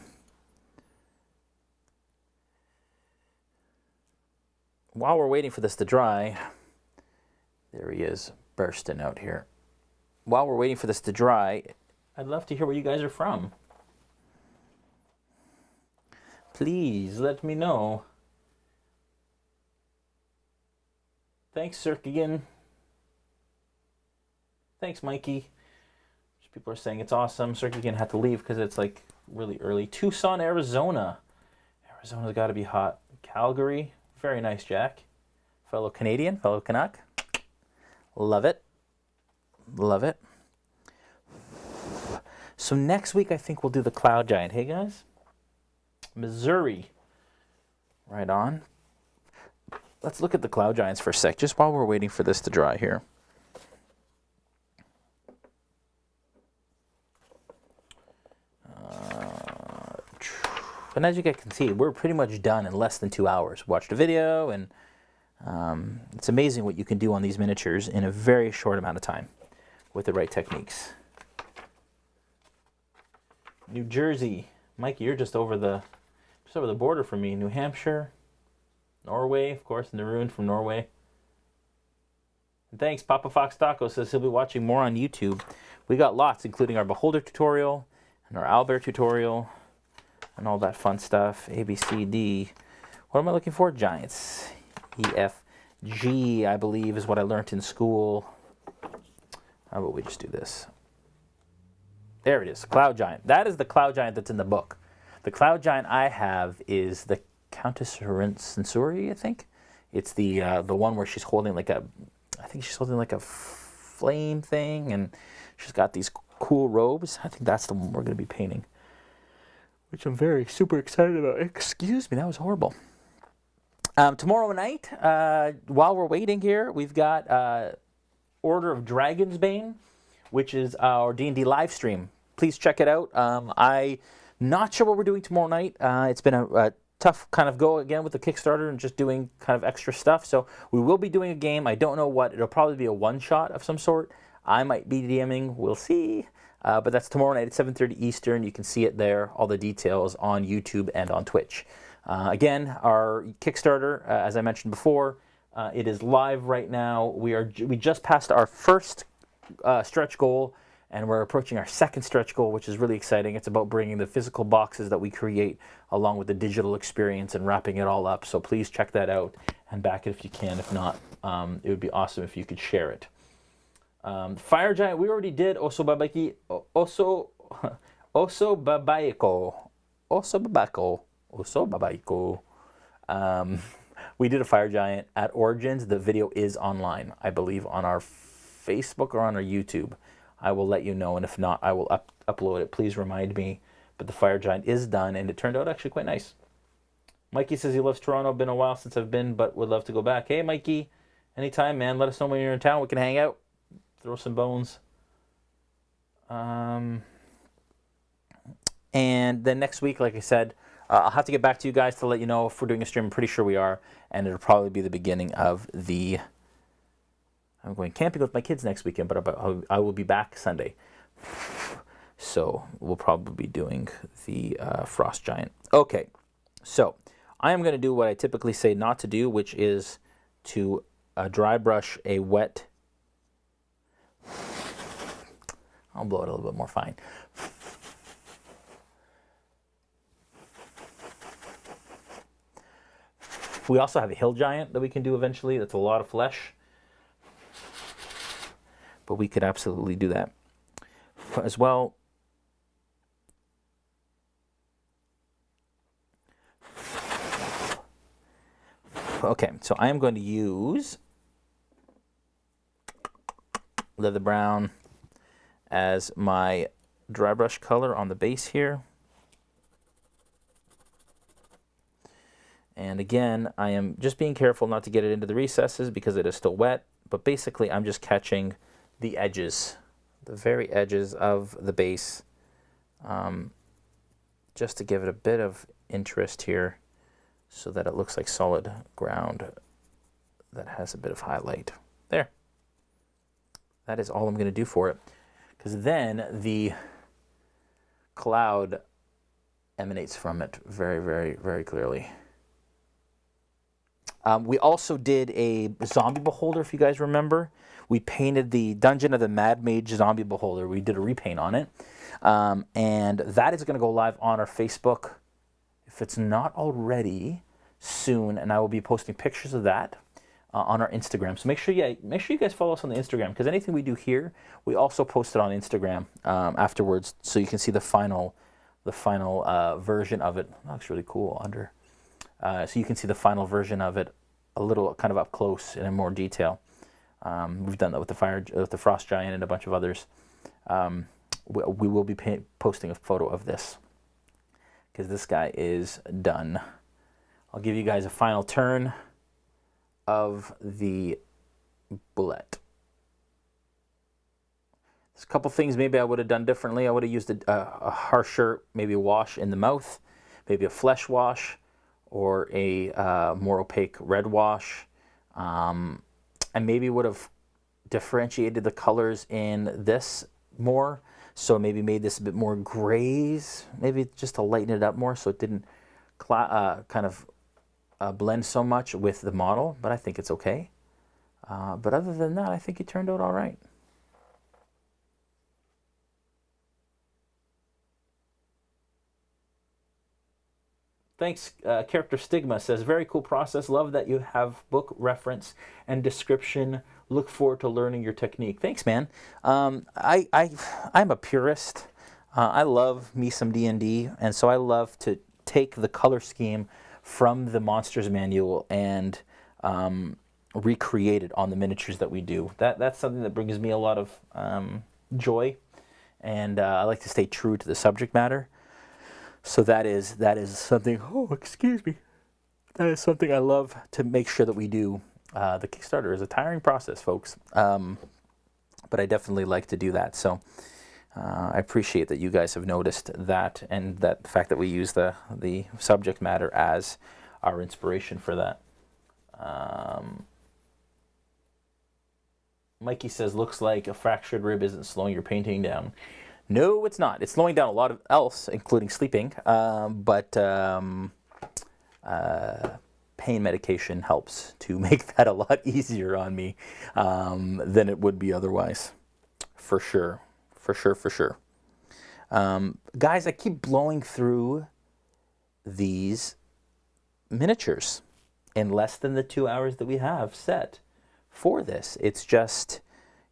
While we're waiting for this to dry, there he is, bursting out here. While we're waiting for this to dry, I'd love to hear where you guys are from. Please let me know. Thanks, Cirkigan. Thanks, Mikey. People are saying it's awesome. Cirkigan had to leave because it's like really early. Tucson, Arizona. Arizona's got to be hot. Calgary. Very nice, Jack. Fellow Canadian, fellow Canuck. Love it. Love it. So next week, I think we'll do the Cloud Giant. Hey, guys? Missouri. Right on. Let's look at the Cloud Giants for a sec, just while we're waiting for this to dry here. And as you guys can see, we're pretty much done in less than 2 hours. Watched a video, and it's amazing what you can do on these miniatures in a very short amount of time with the right techniques. New Jersey. Mikey, you're just over the border from me. New Hampshire. Norway, of course, Narun from Norway. And thanks, Papa Fox Taco says he'll be watching more on YouTube. We got lots, including our Beholder tutorial and our Owlbear tutorial and all that fun stuff. A, B, C, D. What am I looking for? Giants. E, F, G, I believe, is what I learned in school. How about we just do this? There it is, Cloud Giant. That is the Cloud Giant that's in the book. The Cloud Giant I have is the Countess Censuri, I think. It's the one where she's holding like a flame thing, and she's got these cool robes. I think that's the one we're going to be painting, which I'm super excited about. Excuse me, that was horrible. Tomorrow night, while we're waiting here, we've got Order of Dragon's Bane, which is our D&D live stream. Please check it out. I'm not sure what we're doing tomorrow night. It's been a tough kind of go again with the Kickstarter and just doing kind of extra stuff. So we will be doing a game. I don't know what. It'll probably be a one-shot of some sort. I might be DMing. We'll see. But that's tomorrow night at 7:30 Eastern. You can see it there, all the details on YouTube and on Twitch. Again, our Kickstarter, as I mentioned before, it is live right now. We just passed our first stretch goal, and we're approaching our second stretch goal, which is really exciting. It's about bringing the physical boxes that we create along with the digital experience and wrapping it all up. So please check that out and back it if you can. If not, it would be awesome if you could share it. Fire Giant, we already did Oso Babaiko. We did a Fire Giant at Origins. The video is online, I believe, on our Facebook or on our YouTube. I will let you know, and if not, I will upload it. Please remind me. But the Fire Giant is done, and it turned out actually quite nice. Mikey says he loves Toronto. Been a while since I've been, but would love to go back. Hey, Mikey, anytime, man. Let us know when you're in town. We can hang out, throw some bones. And then next week, like I said, I'll have to get back to you guys to let you know if we're doing a stream. I'm pretty sure we are, and it'll probably be the beginning of the... I'm going camping with my kids next weekend, but I will be back Sunday. So we'll probably be doing the Frost Giant. Okay, so I am going to do what I typically say not to do, which is to dry brush a wet... I'll blow it a little bit more fine. We also have a Hill Giant that we can do eventually. That's a lot of flesh. But we could absolutely do that as well. Okay, so I am going to use Leather Brown as my dry brush color on the base here. And again, I am just being careful not to get it into the recesses because it is still wet. But basically, I'm just catching the edges, the very edges of the base, just to give it a bit of interest here so that it looks like solid ground that has a bit of highlight. There. That is all I'm going to do for it, because then the cloud emanates from it very, very, very clearly. We also did a zombie beholder, if you guys remember. We painted the Dungeon of the Mad Mage zombie beholder. We did a repaint on it. And that is going to go live on our Facebook, if it's not already, soon. And I will be posting pictures of that on our Instagram. So make sure you guys follow us on the Instagram, because anything we do here, we also post it on Instagram afterwards, so you can see the final version of it. That looks really cool under so you can see the final version of it a little kind of up close and in more detail. We've done that with the Frost Giant and a bunch of others. We will be posting a photo of this because this guy is done. I'll give you guys a final turn of the Bulette. There's a couple things maybe I would have done differently. I would have used a harsher maybe wash in the mouth, maybe a flesh wash, or a more opaque red wash. And maybe would have differentiated the colors in this more. So maybe made this a bit more grays, maybe just to lighten it up more so it didn't kind of blend so much with the model, but I think it's okay. But other than that, I think it turned out all right. Thanks, Character Stigma says, very cool process. Love that you have book reference and description. Look forward to learning your technique. Thanks, man. I'm a purist. I love me some D&D, and so I love to take the color scheme from the Monsters Manual and recreate it on the miniatures that we do. That's something that brings me a lot of joy, and I like to stay true to the subject matter. So that is something, oh, excuse me. That is something I love to make sure that we do. The Kickstarter is a tiring process, folks. But I definitely like to do that. So I appreciate that you guys have noticed that, and that the fact that we use the subject matter as our inspiration for that. Mikey says, looks like a fractured rib isn't slowing your painting down. No, it's not. It's slowing down a lot of else, including sleeping. But pain medication helps to make that a lot easier on me than it would be otherwise. For sure. Guys, I keep blowing through these miniatures in less than the 2 hours that we have set for this. It's just,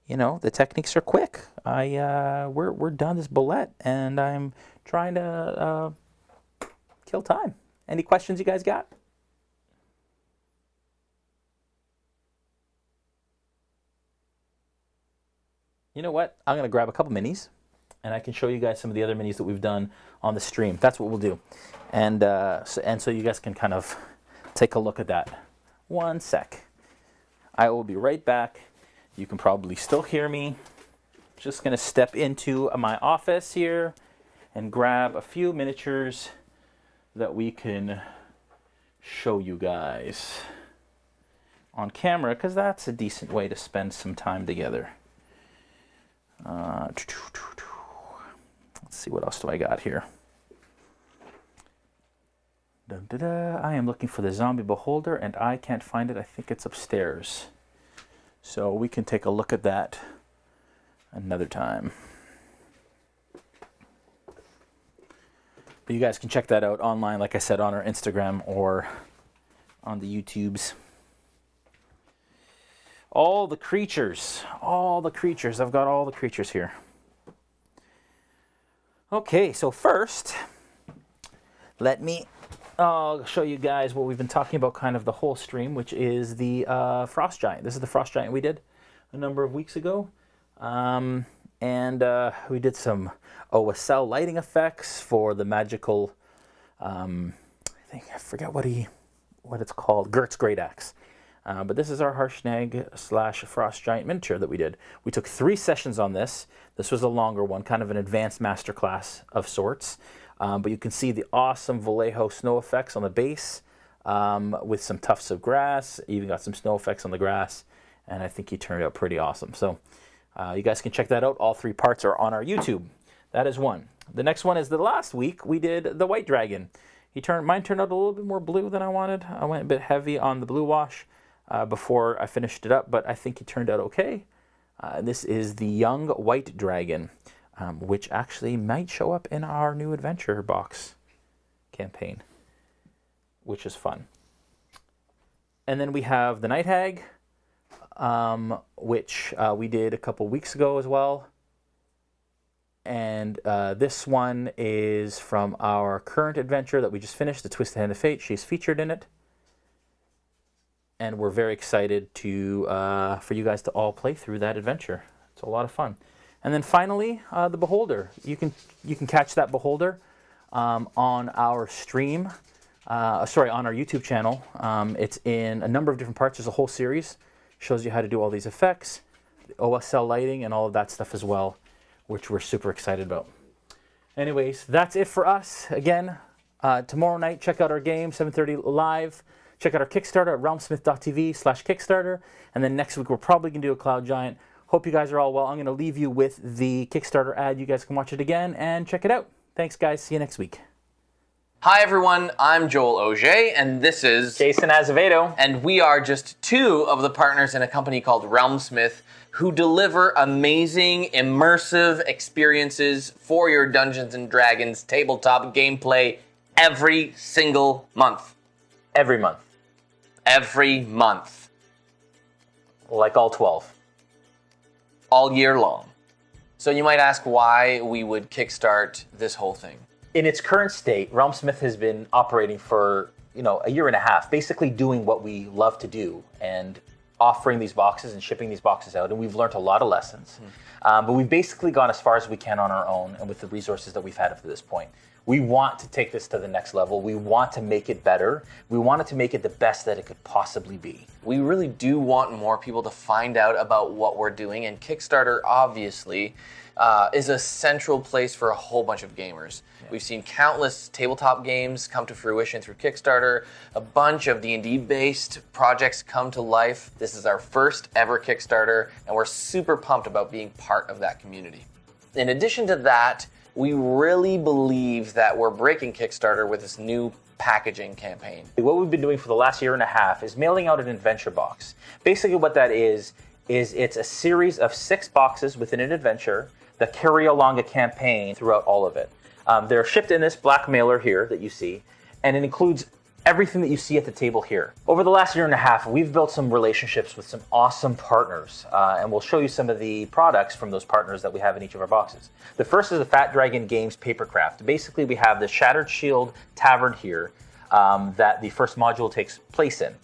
the techniques are quick. We're done this Bulette, and I'm trying to kill time. Any questions you guys got? You know what? I'm going to grab a couple minis, and I can show you guys some of the other minis that we've done on the stream. That's what we'll do. And so you guys can kind of take a look at that. One sec. I will be right back. You can probably still hear me. Just going to step into my office here and grab a few miniatures that we can show you guys on camera, because that's a decent way to spend some time together. Let's see, what else do I got here? I am looking for the Zombie Beholder, and I can't find it. I think it's upstairs. So we can take a look at that another time. But you guys can check that out online, like I said, on our Instagram or on the YouTubes. All the creatures. I've got all the creatures here. Okay, so first, I'll show you guys what we've been talking about kind of the whole stream, which is the Frost Giant. This is the Frost Giant we did a number of weeks ago. And we did some OSL lighting effects for the magical, I forget what it's called, Gert's Great Axe. But this is our Harshnag / Frost Giant miniature that we did. We took 3 sessions on this. This was a longer one, kind of an advanced masterclass of sorts. But you can see the awesome Vallejo snow effects on the base with some tufts of grass. Even got some snow effects on the grass. And I think he turned out pretty awesome. So you guys can check that out. All 3 parts are on our YouTube. That is one. The next one is the last week we did the White Dragon. Mine turned out a little bit more blue than I wanted. I went a bit heavy on the blue wash before I finished it up, but I think it turned out okay. This is the Young White Dragon, which actually might show up in our new adventure box campaign, which is fun. And then we have the Night Hag, which we did a couple weeks ago as well. And this one is from our current adventure that we just finished, The Twisted Hand of Fate. She's featured in it. And we're very excited to for you guys to all play through that adventure. It's a lot of fun. And then finally, the Beholder. You can catch that Beholder on our stream. On our YouTube channel. It's in a number of different parts. There's a whole series. Shows you how to do all these effects, the OSL lighting, and all of that stuff as well, which we're super excited about. Anyways, that's it for us. Again, tomorrow night, check out our game, 7:30 live. Check out our Kickstarter at realmsmith.tv/Kickstarter. And then next week, we're probably going to do a Cloud Giant. Hope you guys are all well. I'm going to leave you with the Kickstarter ad. You guys can watch it again and check it out. Thanks, guys. See you next week. Hi everyone, I'm Joel Auger, and this is Jason Azevedo. And we are just two of the partners in a company called RealmSmith who deliver amazing, immersive experiences for your Dungeons & Dragons tabletop gameplay every single month. Every month. Every month. Like all 12. All year long. So you might ask why we would kickstart this whole thing. In its current state, RealmSmith has been operating for a year and a half, basically doing what we love to do and offering these boxes and shipping these boxes out. And we've learned a lot of lessons. But we've basically gone as far as we can on our own and with the resources that we've had up to this point. We want to take this to the next level. We want to make it better. We wanted to make it the best that it could possibly be. We really do want more people to find out about what we're doing, and Kickstarter obviously is a central place for a whole bunch of gamers. Yeah. We've seen countless tabletop games come to fruition through Kickstarter, a bunch of D&D based projects come to life. This is our first ever Kickstarter, and we're super pumped about being part of that community. In addition to that, we really believe that we're breaking Kickstarter with this new packaging campaign. What we've been doing for the last year and a half is mailing out an adventure box. Basically what that is it's a series of 6 boxes within an adventure that carry along a campaign throughout all of it. They're shipped in this black mailer here that you see, and it includes everything that you see at the table here. Over the last year and a half, we've built some relationships with some awesome partners, and we'll show you some of the products from those partners that we have in each of our boxes. The first is the Fat Dragon Games Papercraft. Basically, we have the Shattered Shield Tavern here that the first module takes place in.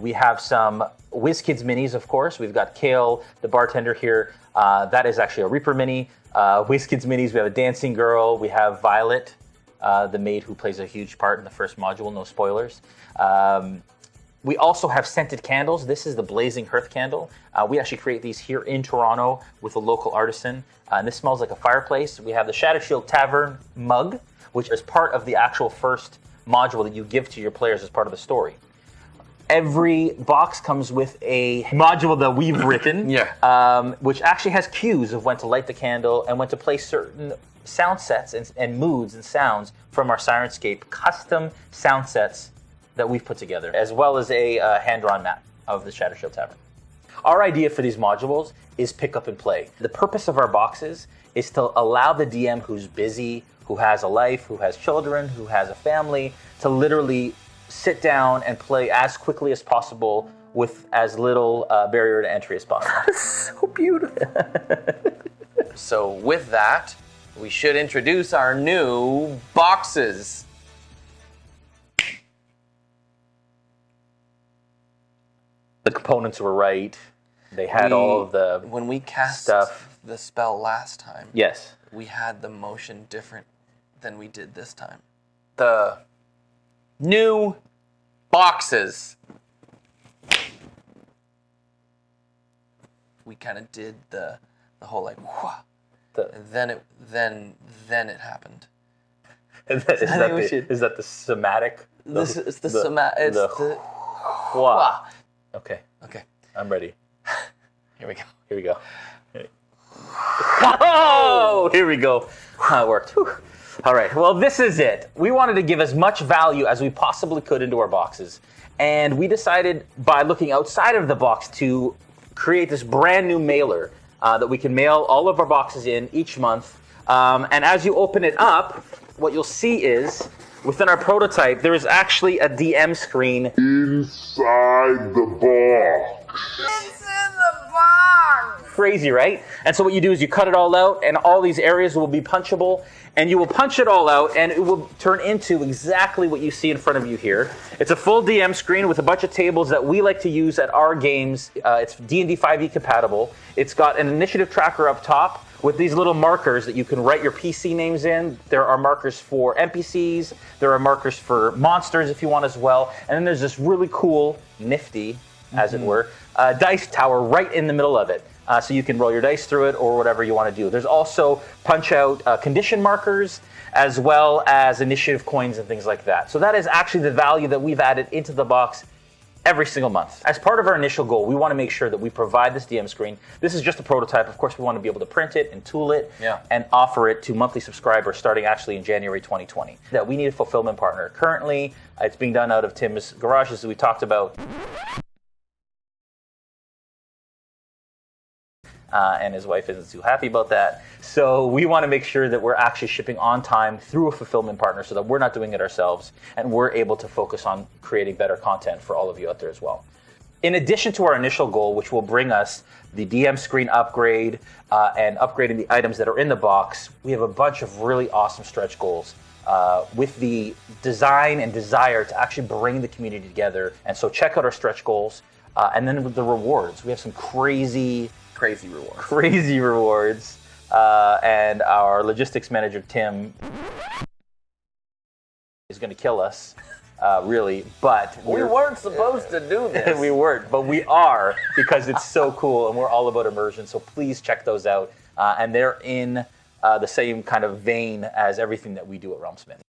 We have some WizKids minis, of course. We've got Kale, the bartender here. That is actually a Reaper mini. WizKids minis, we have a Dancing Girl. We have Violet, the maid who plays a huge part in the first module, no spoilers. We also have scented candles. This is the Blazing Hearth candle. We actually create these here in Toronto with a local artisan. And this smells like a fireplace. We have the Shattered Shield Tavern mug, which is part of the actual first module that you give to your players as part of the story. Every box comes with a module that we've written, which actually has cues of when to light the candle and when to play certain sound sets and moods and sounds from our Sirenscape custom sound sets that we've put together, as well as a hand-drawn map of the Shattered Shield Tavern. Our idea for these modules is pick up and play. The purpose of our boxes is to allow the DM who's busy, who has a life, who has children, who has a family, to literally sit down and play as quickly as possible with as little barrier to entry as possible. So beautiful. So with that, we should introduce our new boxes. The components were right. They had all of the when we cast stuff. The spell last time. Yes. We had the motion different than we did this time. The new boxes. We kind of did the whole like whoosh, and then it happened. Is that the somatic? It's the somatic. It's the wah. Okay. Okay. I'm ready. Here we go. Here we go. Oh, here we go. It worked. Whew. All right. Well, this is it. We wanted to give as much value as we possibly could into our boxes. And we decided by looking outside of the box to create this brand new mailer that we can mail all of our boxes in each month. And as you open it up, what you'll see is within our prototype, there is actually a DM screen inside the box. It's in the box! crazy, right? And so what you do is you cut it all out, and all these areas will be punchable, and you will punch it all out, and it will turn into exactly what you see in front of you here. It's a full DM screen with a bunch of tables that we like to use at our games. It's D&D 5e compatible. It's got an initiative tracker up top with these little markers that you can write your PC names in. There are markers for NPCs. There are markers for monsters if you want as well. And then there's this really cool, nifty, as it were, dice tower right in the middle of it. So you can roll your dice through it or whatever you want to do. There's also punch-out condition markers as well as initiative coins and things like that. So that is actually the value that we've added into the box every single month. As part of our initial goal, we want to make sure that we provide this DM screen. This is just a prototype. Of course, we want to be able to print it and tool it and offer it to monthly subscribers starting actually in January 2020. That we need a fulfillment partner. Currently, it's being done out of Tim's garage, as we talked about. And his wife isn't too happy about that. So we want to make sure that we're actually shipping on time through a fulfillment partner so that we're not doing it ourselves and we're able to focus on creating better content for all of you out there as well. In addition to our initial goal, which will bring us the DM screen upgrade and upgrading the items that are in the box, we have a bunch of really awesome stretch goals with the design and desire to actually bring the community together. And so check out our stretch goals. And then with the rewards, we have some crazy rewards. And our logistics manager, Tim, is going to kill us, really. But we weren't supposed to do this. We weren't, but we are because it's so cool and we're all about immersion. So please check those out. And they're in the same kind of vein as everything that we do at RealmSmith.